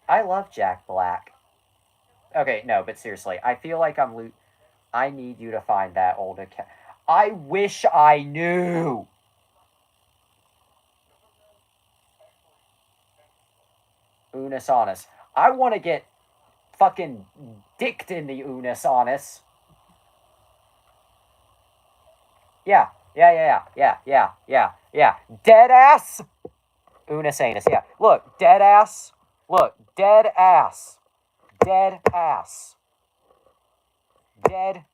I love Jack Black. Okay, no, but seriously, I feel like I need you to find that old account. I wish I knew. Unus Annus. I want to get fucking dicked in the Unus Annus. Yeah. Dead ass. Unus Annus. Yeah. Look, dead ass. Look, dead ass. Dead ass. Dead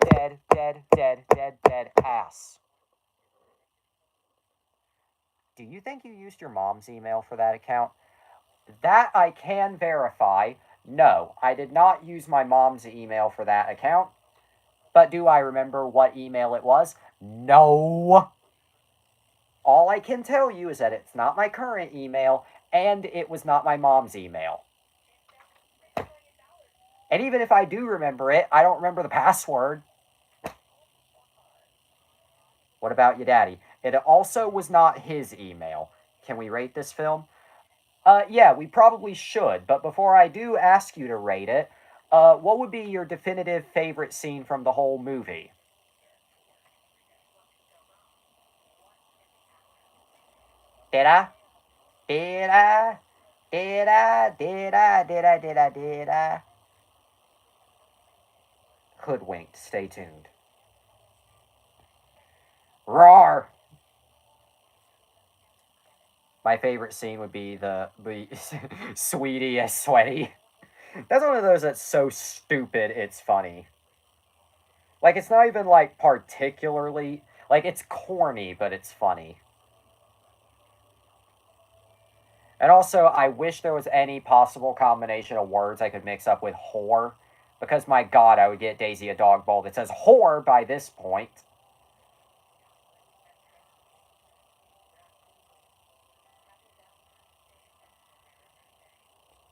ass. Do you think you used your mom's email for that account? That I can verify. No, I did not use my mom's email for that account. But do I remember what email it was? No. All I can tell you is that it's not my current email, and it was not my mom's email. And even if I do remember it, I don't remember the password. What about your daddy? It also was not his email. Can we rate this film? Yeah, we probably should. But before I do ask you to rate it, what would be your definitive favorite scene from the whole movie? Did I? Did I? Did I? Did I? Did I? Did I? Did I? Hoodwinked. Stay tuned. Roar! My favorite scene would be the Sweetie is sweaty. That's one of those that's so stupid it's funny. Like, it's not even, like, particularly... Like, it's corny, but it's funny. And also, I wish there was any possible combination of words I could mix up with whore. Because, my god, I would get Daisy a dog bowl that says whore by this point.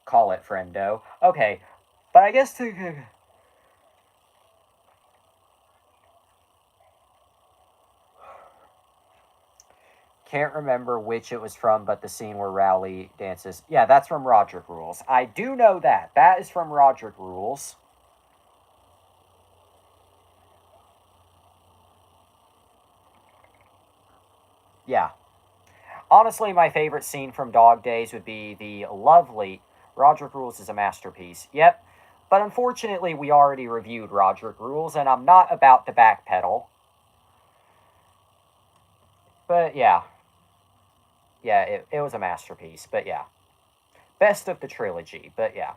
Call it, friendo. Okay, but I guess to... Can't remember which it was from, but the scene where Rowley dances. Yeah, that's from Roderick Rules. I do know that. That is from Roderick Rules. Yeah. Honestly, my favorite scene from Dog Days would be the lovely... Roderick Rules is a masterpiece. Yep. But unfortunately, we already reviewed Roderick Rules, and I'm not about to backpedal. But yeah. Yeah, it was a masterpiece, but yeah. Best of the trilogy, but yeah.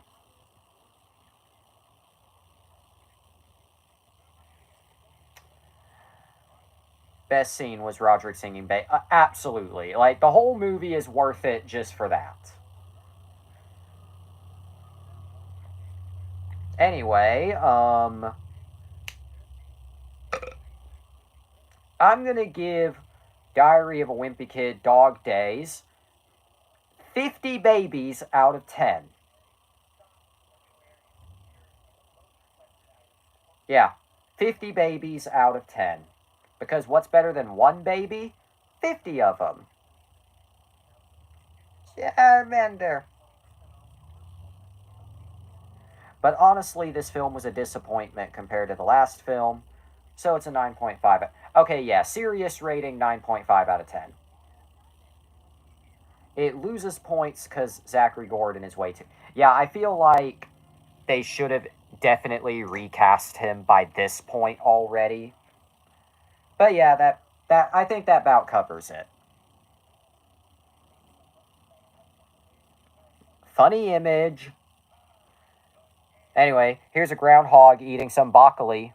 Best scene was Roderick singing absolutely. Like, the whole movie is worth it just for that. Anyway, I'm gonna give Diary of a Wimpy Kid Dog Days 50 babies out of 10. Yeah, 50 babies out of 10. Because what's better than one baby? 50 of them. Charmander. But honestly, this film was a disappointment compared to the last film. So it's a 9.5. Okay, yeah, serious rating 9.5 out of 10. It loses points because Zachary Gordon is way too... Yeah, I feel like they should have definitely recast him by this point already. But yeah, that I think that about covers it. Funny image. Anyway, here's a groundhog eating some broccoli.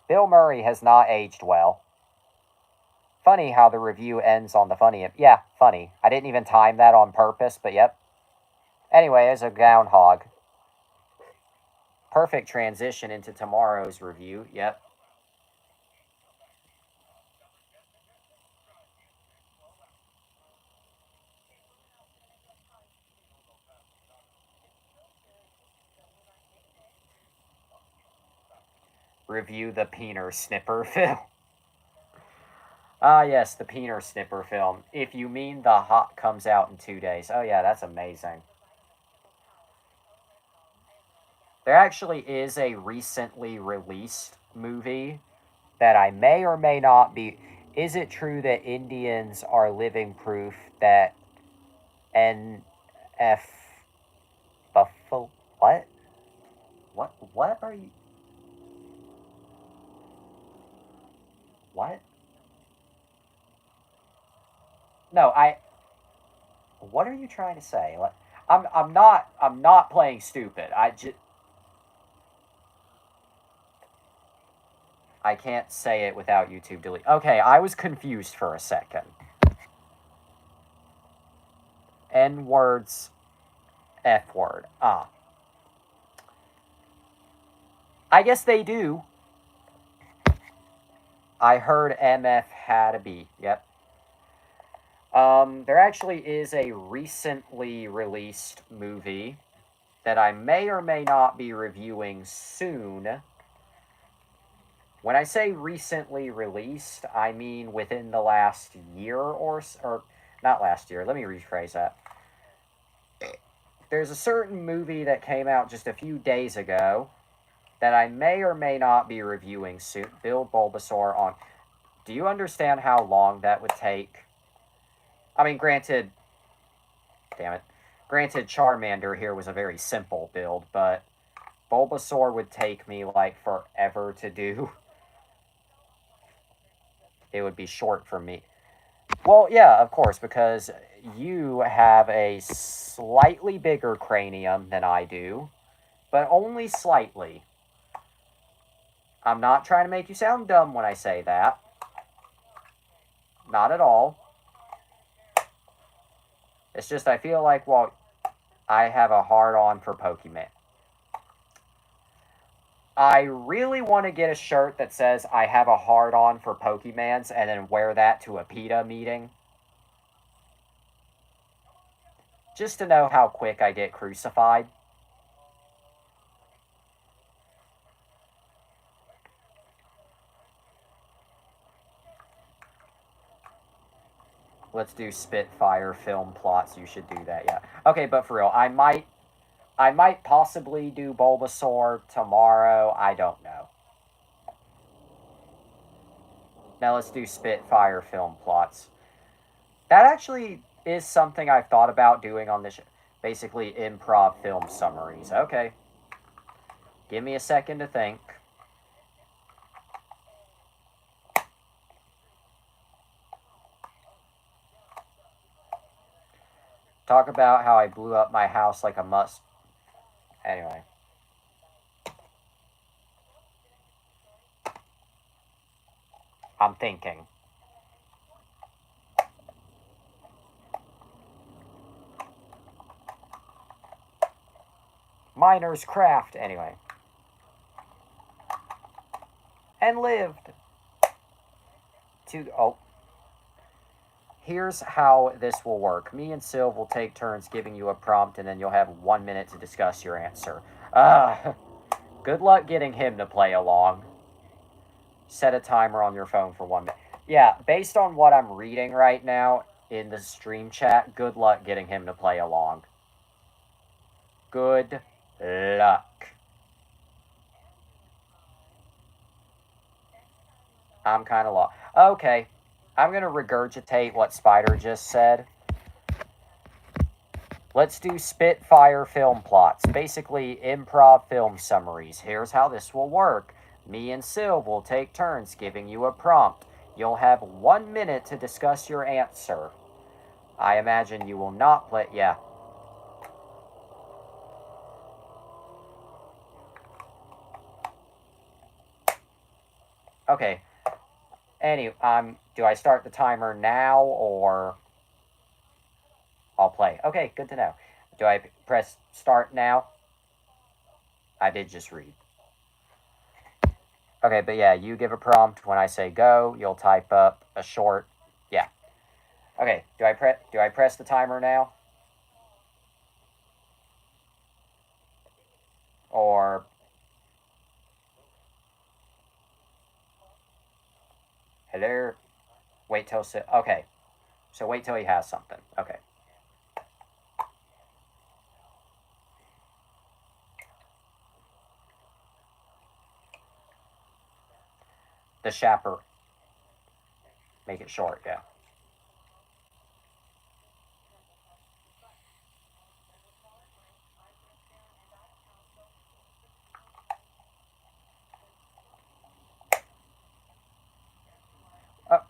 Bill Murray has not aged well. Funny how the review ends on the funny. Yeah, funny. I didn't even time that on purpose, but yep. Anyway, as a groundhog. Perfect transition into tomorrow's review. Yep. Review the Peener Snipper film. Ah, yes, the Peener Snipper film. If you mean the Hot comes out in 2 days. Oh, yeah, that's amazing. There actually is a recently released movie that I may or may not be. Is it true that Indians are living proof that NF Buffalo? What? What are you? What? No, I. What are you trying to say? Like, I'm not playing stupid. I can't say it without YouTube delete. Okay, I was confused for a second. N words, F word. Ah. I guess they do. I heard MF had a B. Yep. There actually is a recently released movie that I may or may not be reviewing soon. When I say recently released, I mean within the last year or not last year. Let me rephrase that. There's a certain movie that came out just a few days ago that I may or may not be reviewing soon. Build Bulbasaur on. Do you understand how long that would take? I mean, granted, damn it. Granted, Charmander here was a very simple build, but Bulbasaur would take me like forever to do. It would be short for me. Well, yeah, of course, because you have a slightly bigger cranium than I do, but only slightly. I'm not trying to make you sound dumb when I say that. Not at all. It's just I feel like, well, I have a hard-on for Pokemon. I really want to get a shirt that says I have a hard-on for Pokemans and then wear that to a PETA meeting. Just to know how quick I get crucified. Let's do Spitfire film plots. You should do that, yeah. Okay, but for real, I might possibly do Bulbasaur tomorrow. I don't know. Now let's do Spitfire film plots. That actually is something I've thought about doing on this. Basically, improv film summaries. Okay. Give me a second to think. Talk about how I blew up my house like a must. Anyway. I'm thinking. Miner's craft. Anyway. And lived. Oh. Here's how this will work. Me and Sylv will take turns giving you a prompt, and then you'll have 1 minute to discuss your answer. Good luck getting him to play along. Set a timer on your phone for 1 minute. Yeah, based on what I'm reading right now in the stream chat, good luck getting him to play along. Good luck. I'm kind of lost. Okay. I'm going to regurgitate what Spider just said. Let's do Spitfire film plots. Basically, improv film summaries. Here's how this will work. Me and Sylv will take turns giving you a prompt. You'll have 1 minute to discuss your answer. I imagine you will not play... Yeah. Okay. Anyway, do I start the timer now, or... I'll play. Okay, good to know. Do I press start now? I did just read. Okay, but yeah, you give a prompt. When I say go, you'll type up a short... Yeah. Okay, do I press the timer now? Or... Hello? Wait till... Okay. So wait till he has something. Okay. The chaperone. Make it short, yeah.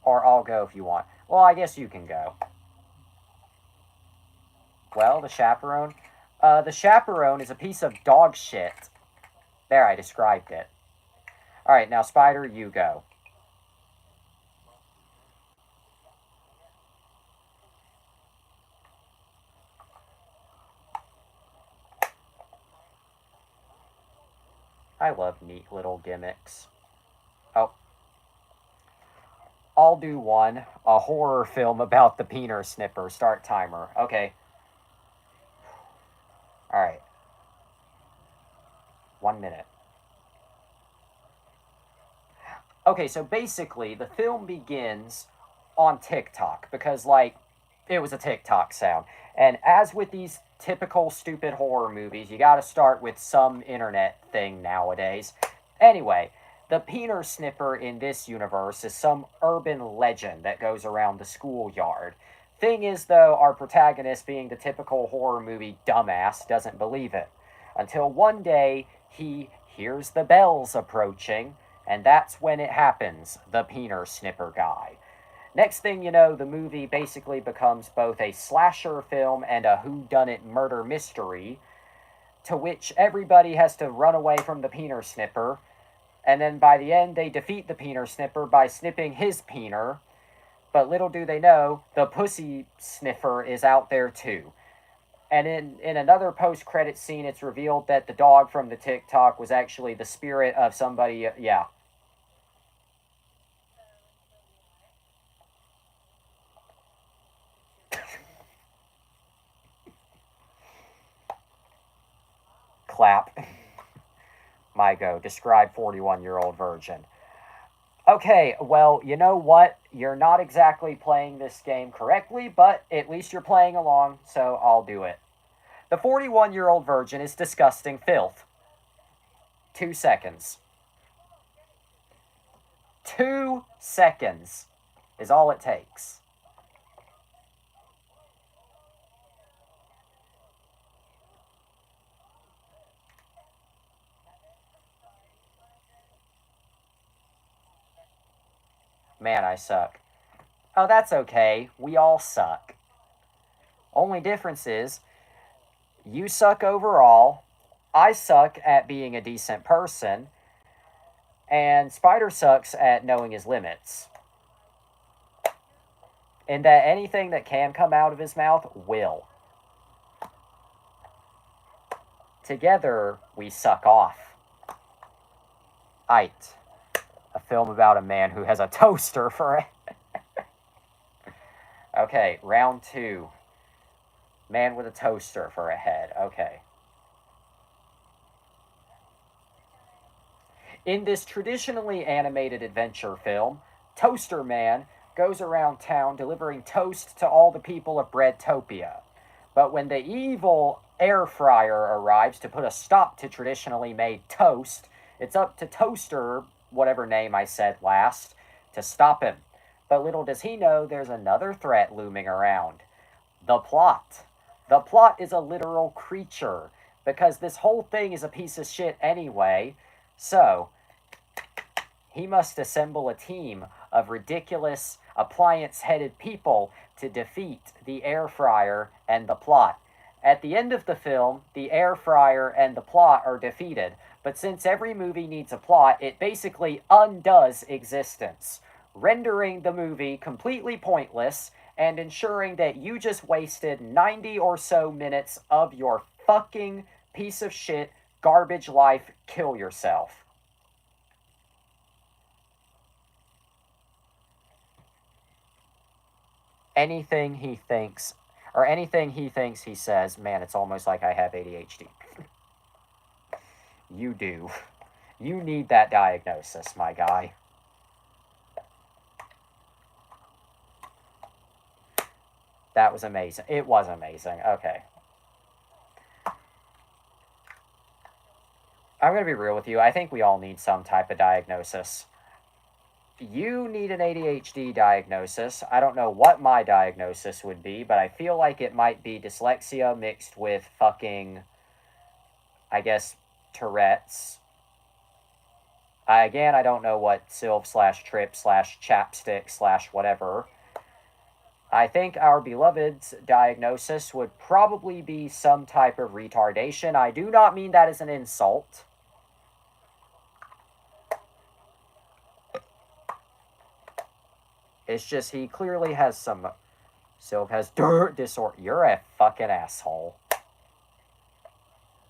Or I'll go if you want. Well, I guess you can go. Well, the chaperone. The chaperone is a piece of dog shit. There, I described it. Alright, now, Spider, you go. I love neat little gimmicks. Oh. I'll do one. A horror film about the peener snipper. Start timer. Okay. Alright. 1 minute. Okay, so basically, the film begins on TikTok because, like, it was a TikTok sound. And as with these typical stupid horror movies, you gotta start with some internet thing nowadays. Anyway, the peener snipper in this universe is some urban legend that goes around the schoolyard. Thing is, though, our protagonist, being the typical horror movie dumbass, doesn't believe it. Until one day, he hears the bells approaching, and that's when it happens, the peener snipper guy. Next thing you know, the movie basically becomes both a slasher film and a whodunit murder mystery, to which everybody has to run away from the peener snipper, and then by the end they defeat the peener snipper by snipping his peener, but little do they know, the pussy sniffer is out there too. And in another post-credit scene, it's revealed that the dog from the TikTok was actually the spirit of somebody, yeah. Clap. My go. Describe 41-year-old virgin. Okay, well, you know what? You're not exactly playing this game correctly, but at least you're playing along, so I'll do it. The 41-year-old virgin is disgusting filth. 2 seconds. 2 seconds is all it takes. Man, I suck. Oh, that's okay. We all suck. Only difference is, you suck overall, I suck at being a decent person, and Spider sucks at knowing his limits. And that anything that can come out of his mouth will. Together, we suck off. It. A film about a man who has a toaster for a... Okay, round 2. Man with a toaster for a head. Okay. In this traditionally animated adventure film, Toaster Man goes around town delivering toast to all the people of Breadtopia. But when the evil air fryer arrives to put a stop to traditionally made toast, it's up to Toaster, whatever name I said last, to stop him. But little does he know there's another threat looming around. The plot. The plot is a literal creature, because this whole thing is a piece of shit anyway. So, he must assemble a team of ridiculous, appliance-headed people to defeat the air fryer and the plot. At the end of the film, the air fryer and the plot are defeated, but since every movie needs a plot, it basically undoes existence, rendering the movie completely pointless and ensuring that you just wasted 90 or so minutes of your fucking piece of shit garbage life. Kill yourself. Anything he thinks, or anything he thinks he says, man, it's almost like I have ADHD. You do. You need that diagnosis, my guy. That was amazing. It was amazing. Okay. I'm going to be real with you. I think we all need some type of diagnosis. you need an ADHD diagnosis. I don't know what my diagnosis would be, but I feel like it might be dyslexia mixed with fucking, I guess, Tourette's. Again, I don't know what Sylv slash Trip slash Chapstick slash whatever. I think our beloved's diagnosis would probably be some type of retardation. I do not mean that as an insult. It's just he clearly has some... Sylv has dirt disorder. You're a fucking asshole.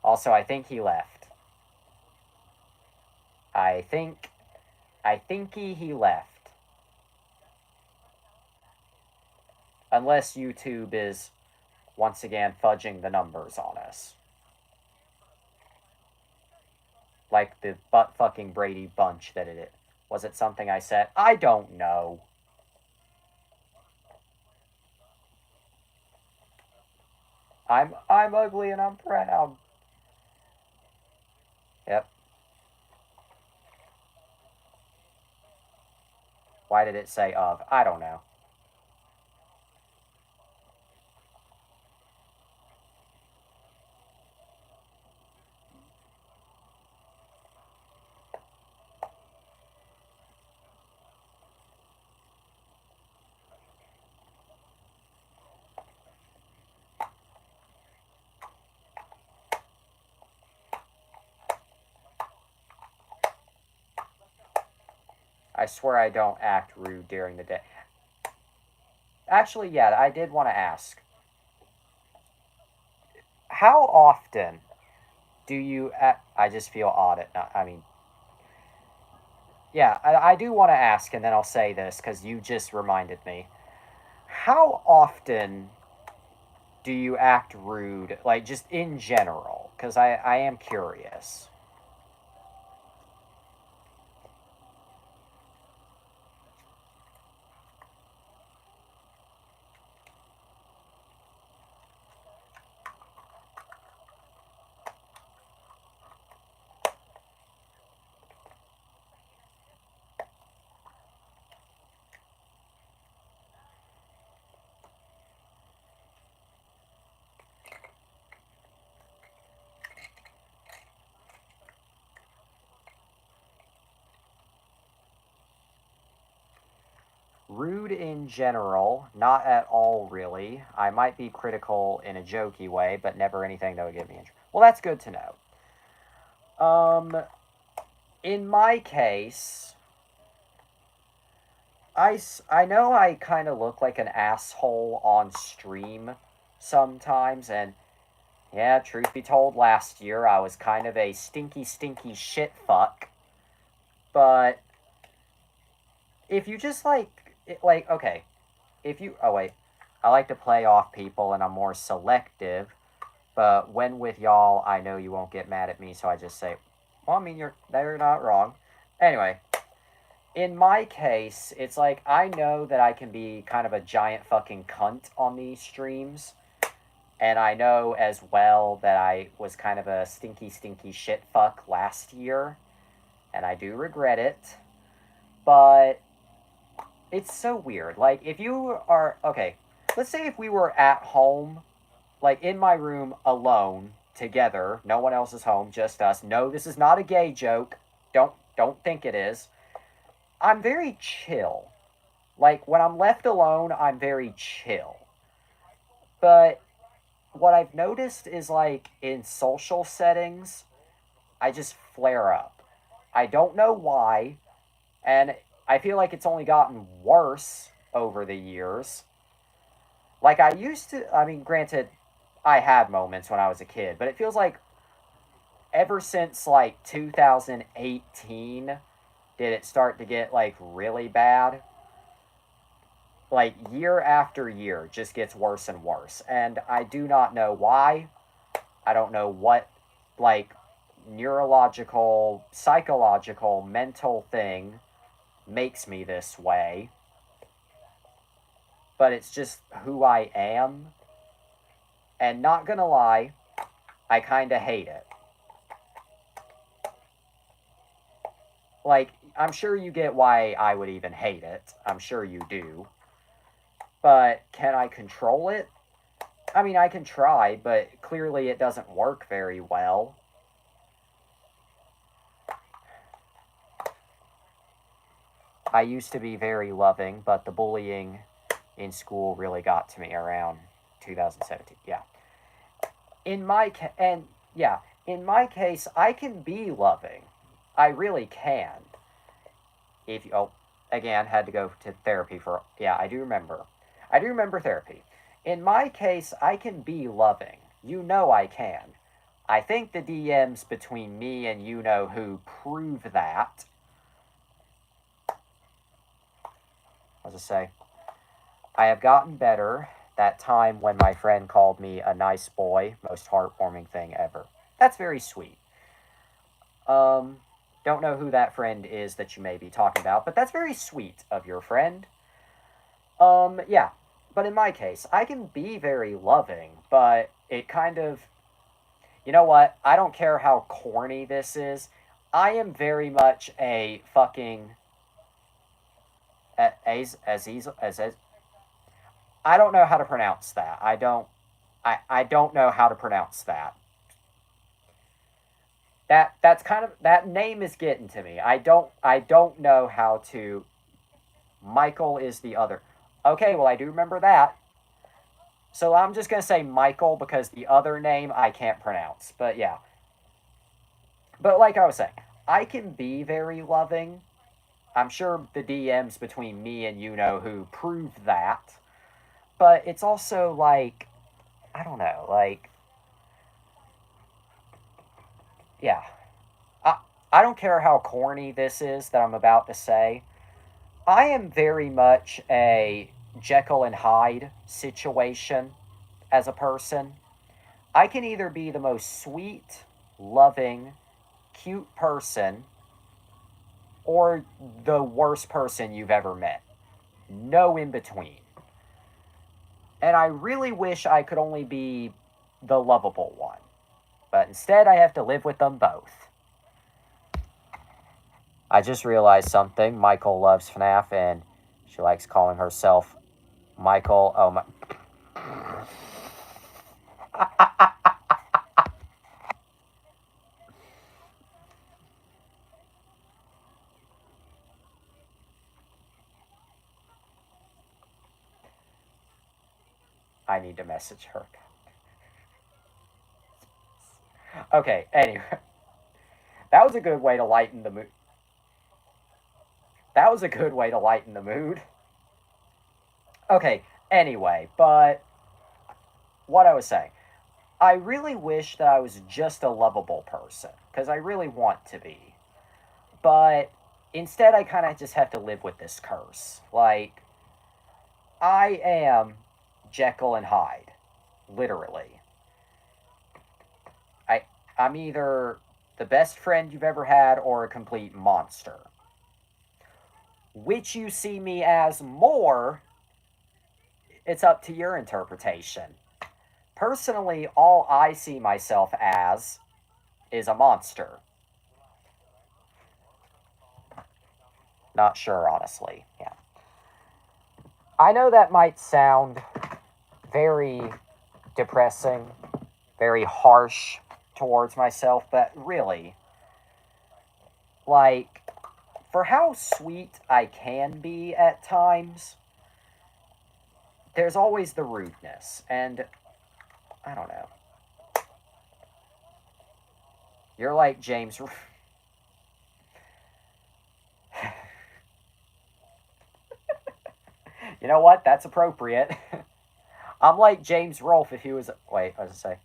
Also, I think he left. I think he left. Unless YouTube is, once again, fudging the numbers on us. Like the butt-fucking Brady Bunch that it is. Was it something I said? I don't know. I'm ugly and I'm proud. Yep. Why did it say of? I don't know. I swear I don't act rude during the day. Actually, yeah, I did want to ask. How often do you... I just feel odd at... I mean... Yeah, I do want to ask, and then I'll say this, because you just reminded me. How often do you act rude, like, just in general? Because I am curious. Rude in general, not at all really. I might be critical in a jokey way, but never anything that would get me in trouble. Well, that's good to know. In my case, I know I kind of look like an asshole on stream sometimes, and yeah, truth be told, last year I was kind of a stinky shit fuck. But if you just okay, if you, oh wait, I like to play off people and I'm more selective, but when with y'all, I know you won't get mad at me, so I just say, well, I mean, they're not wrong. Anyway, in my case, it's like, I know that I can be kind of a giant fucking cunt on these streams, and I know as well that I was kind of a stinky shit fuck last year, and I do regret it, but it's so weird. Like, if you are, okay, let's say if we were at home, like in my room alone, together, no one else is home, just us. No, this is not a gay joke. Don't think it is. I'm very chill. Like, when I'm left alone, I'm very chill. But what I've noticed is, like, in social settings, I just flare up. I don't know why, and I feel like it's only gotten worse over the years. Like, I used to, I mean, granted, I had moments when I was a kid, but it feels like ever since, like, 2018 did it start to get, like, really bad. Like, year after year just gets worse and worse. And I do not know why. I don't know what, like, neurological, psychological, mental thing makes me this way. But it's just who I am. And not gonna lie, I kinda hate it. like, I'm sure you get why I would even hate it. I'm sure you do. But can I control it? I mean, I can try, but clearly it doesn't work very well. I used to be very loving, but the bullying in school really got to me around 2017. Yeah. In my case, I can be loving. I really can. If again, had to go to therapy for, yeah, I do remember therapy. In my case, I can be loving. You know I can. I think the DMs between me and you know who prove that. What does it say? I have gotten better. That time when my friend called me a nice boy, most heartwarming thing ever. That's very sweet. Don't know who that friend is that you may be talking about, but that's very sweet of your friend. Yeah. But in my case, I can be very loving, but it kind of, you know what? I don't care how corny this is. I am very much a fucking as I don't know how to pronounce that. I don't know how to pronounce that. That's kind of, that name is getting to me. I don't know how to. Michael is the other. Okay, well I do remember that. So I'm just gonna say Michael because the other name I can't pronounce. But yeah. But like I was saying, I can be very loving. I'm sure the DMs between me and you know who prove that. But it's also like, I don't know, like, yeah. I, I don't care how corny this is that I'm about to say. I am very much a Jekyll and Hyde situation as a person. I can either be the most sweet, loving, cute person or the worst person you've ever met. No in between. And I really wish I could only be the lovable one. But instead, I have to live with them both. I just realized something. Michael loves FNAF and she likes calling herself Michael. Oh my. I need to message her. Okay, anyway. That was a good way to lighten the mood. That was a good way to lighten the mood. Okay, anyway, but what I was saying. I really wish that I was just a lovable person, because I really want to be. But instead, I kind of just have to live with this curse. Like, I am Jekyll and Hyde, literally. I I'm either the best friend you've ever had or a complete monster. Which you see me as more, it's up to your interpretation. Personally, all I see myself as is a monster. Not sure, honestly. Yeah. I know that might sound very depressing, very harsh towards myself, but really, like, for how sweet I can be at times, there's always the rudeness. And I don't know. You're like James. You know what? That's appropriate. I'm like James Rolfe if he was. Wait, I was to say.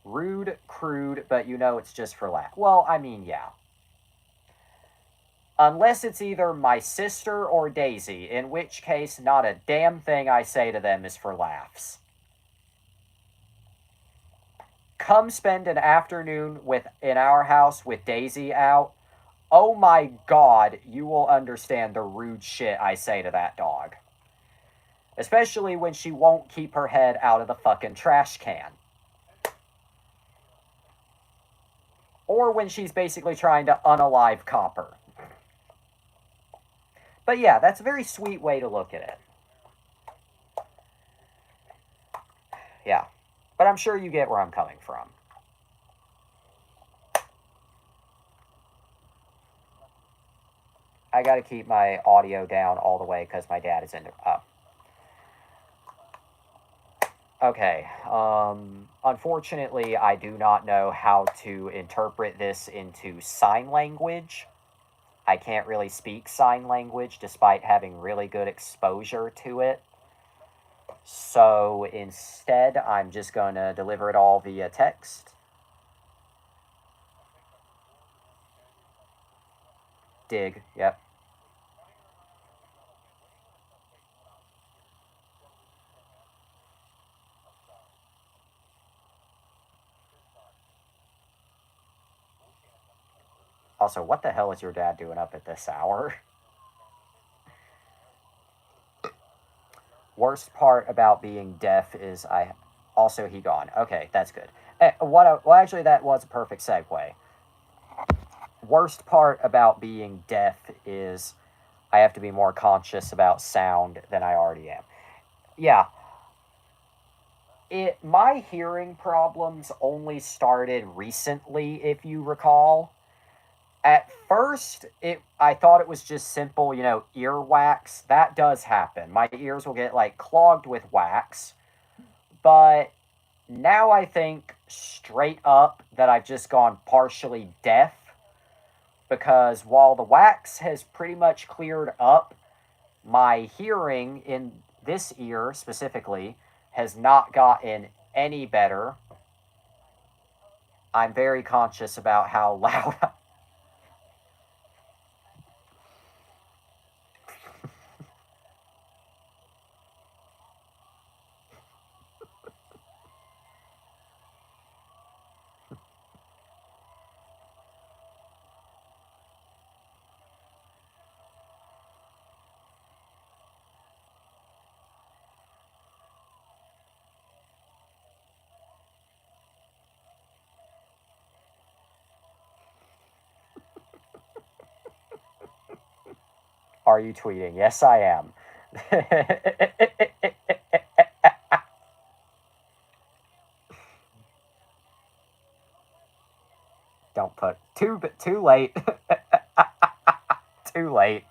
Rude, crude, but you know it's just for laugh. Well, I mean, yeah. Unless it's either my sister or Daisy, in which case, not a damn thing I say to them is for laughs. Come spend an afternoon in our house with Daisy out. Oh my god, you will understand the rude shit I say to that dog. Especially when she won't keep her head out of the fucking trash can. Or when she's basically trying to unalive Copper. But yeah, that's a very sweet way to look at it. Yeah. But I'm sure you get where I'm coming from. I gotta keep my audio down all the way because my dad is in the... Okay. Unfortunately, I do not know how to interpret this into sign language. I can't really speak sign language despite having really good exposure to it. So instead, I'm just going to deliver it all via text. Dig, yep. Also, what the hell is your dad doing up at this hour? Worst part about being deaf is I... Also, he gone. Okay, that's good. Well, actually, that was a perfect segue. Worst part about being deaf is I have to be more conscious about sound than I already am. Yeah. My hearing problems only started recently, if you recall. At first, I thought it was just simple, ear wax. That does happen. My ears will get like clogged with wax. But now I think straight up that I've just gone partially deaf, because while the wax has pretty much cleared up, my hearing in this ear specifically has not gotten any better. I'm very conscious about how loud Are you tweeting? Yes, I am. Don't put too late. Too late.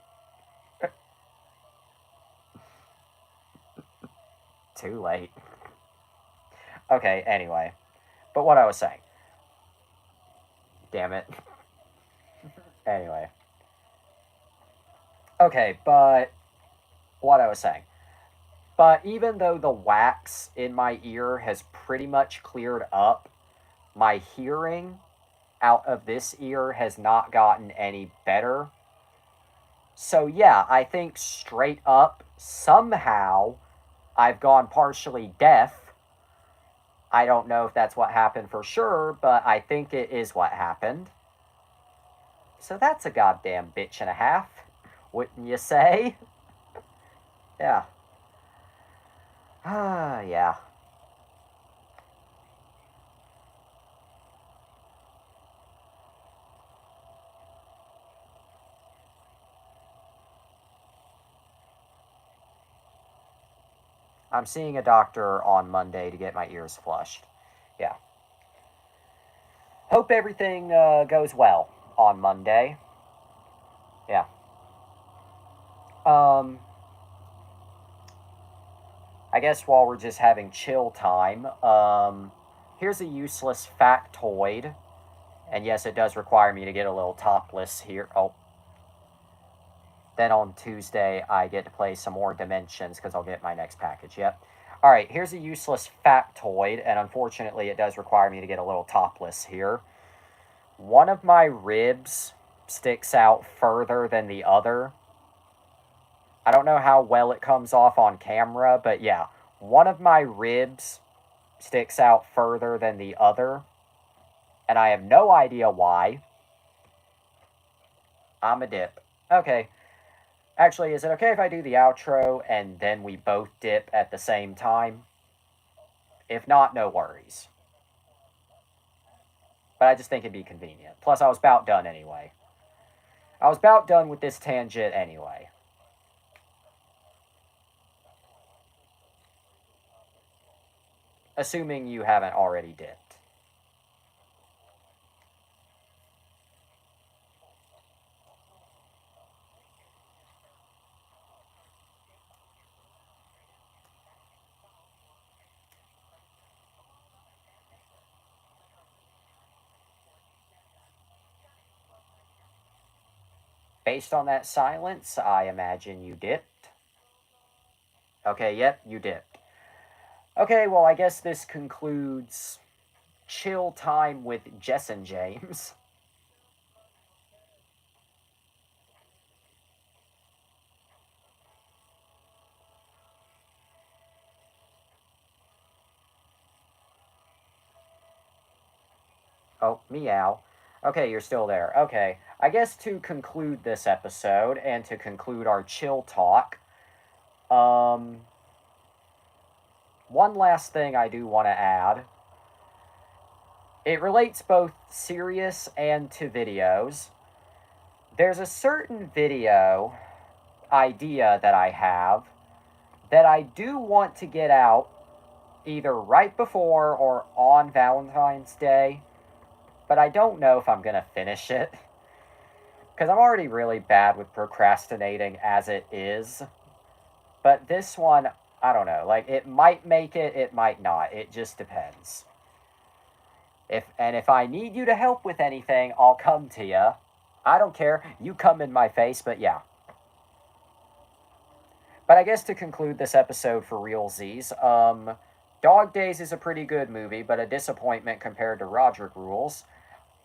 Too late. Okay, anyway. But what I was saying. Damn it. Anyway. Okay, but what I was saying. But even though the wax in my ear has pretty much cleared up, my hearing out of this ear has not gotten any better. So yeah, I think straight up, somehow, I've gone partially deaf. I don't know if that's what happened for sure, but I think it is what happened. So that's a goddamn bitch and a half, wouldn't you say? Yeah. Yeah. I'm seeing a doctor on Monday to get my ears flushed. Yeah. Hope everything goes well on Monday. Yeah. I guess while we're just having chill time, here's a useless factoid. And yes, it does require me to get a little topless here. Oh. Then on Tuesday, I get to play some more Dimensions because I'll get my next package. Yep. All right, here's a useless factoid, and unfortunately, it does require me to get a little topless here. One of my ribs sticks out further than the other. I don't know how well it comes off on camera, but yeah, one of my ribs sticks out further than the other, and I have no idea why. I'm a dip. Okay. Actually, is it okay if I do the outro and then we both dip at the same time? If not, no worries. But I just think it'd be convenient. Plus, I was about done anyway. I was about done with this tangent anyway. Assuming you haven't already dipped. Based on that silence, I imagine you dipped. Okay, yep, you dipped. Okay, well, I guess this concludes chill time with Jess and James. Oh, meow. Okay, you're still there. Okay, I guess to conclude this episode and to conclude our chill talk, one last thing I do want to add. It relates both serious and to videos. There's a certain video idea that I have that I do want to get out either right before or on Valentine's Day, but I don't know if I'm going to finish it. Because I'm already really bad with procrastinating as it is. But this one, I don't know. Like, it might make it, it might not. It just depends. If I need you to help with anything, I'll come to you. I don't care. You come in my face, but yeah. But I guess to conclude this episode for realsies, Dog Days is a pretty good movie, but a disappointment compared to Roderick Rules.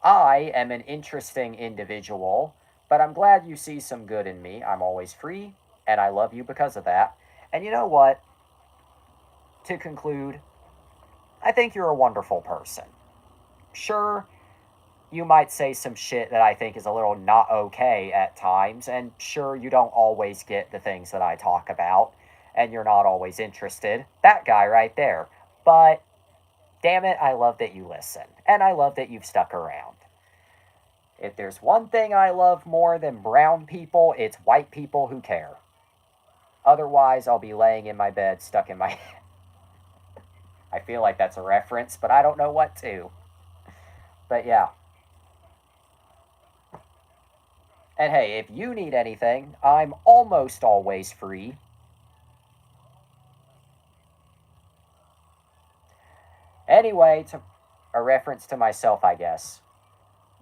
I am an interesting individual, but I'm glad you see some good in me. I'm always free, and I love you because of that. And you know what? To conclude, I think you're a wonderful person. Sure, you might say some shit that I think is a little not okay at times, and sure, you don't always get the things that I talk about, and you're not always interested. That guy right there. But, damn it, I love that you listen, and I love that you've stuck around. If there's one thing I love more than brown people, it's white people who care. Otherwise, I'll be laying in my bed, stuck in my... I feel like that's a reference, but I don't know what to. But yeah. And hey, if you need anything, I'm almost always free. Anyway, to a reference to myself, I guess.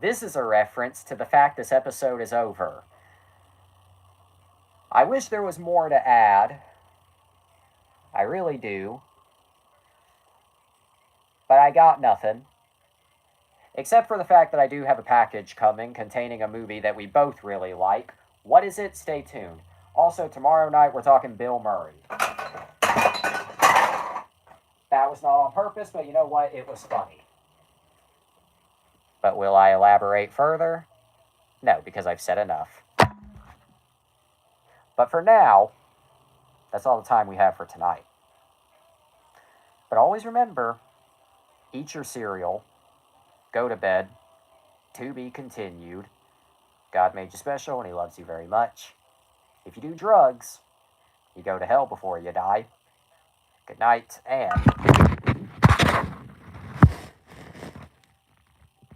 This is a reference to the fact this episode is over. I wish there was more to add. I really do. But I got nothing. Except for the fact that I do have a package coming containing a movie that we both really like. What is it? Stay tuned. Also, tomorrow night we're talking Bill Murray. That was not on purpose, but you know what? It was funny. But will I elaborate further? No, because I've said enough. But for now, that's all the time we have for tonight. But always remember, eat your cereal, go to bed, to be continued. God made you special and he loves you very much. If you do drugs, you go to hell before you die. Good night, and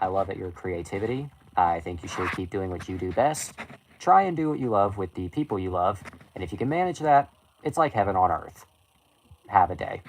I love at your creativity. I think you should keep doing what you do best. Try and do what you love with the people you love, and if you can manage that, it's like heaven on earth. Have a day.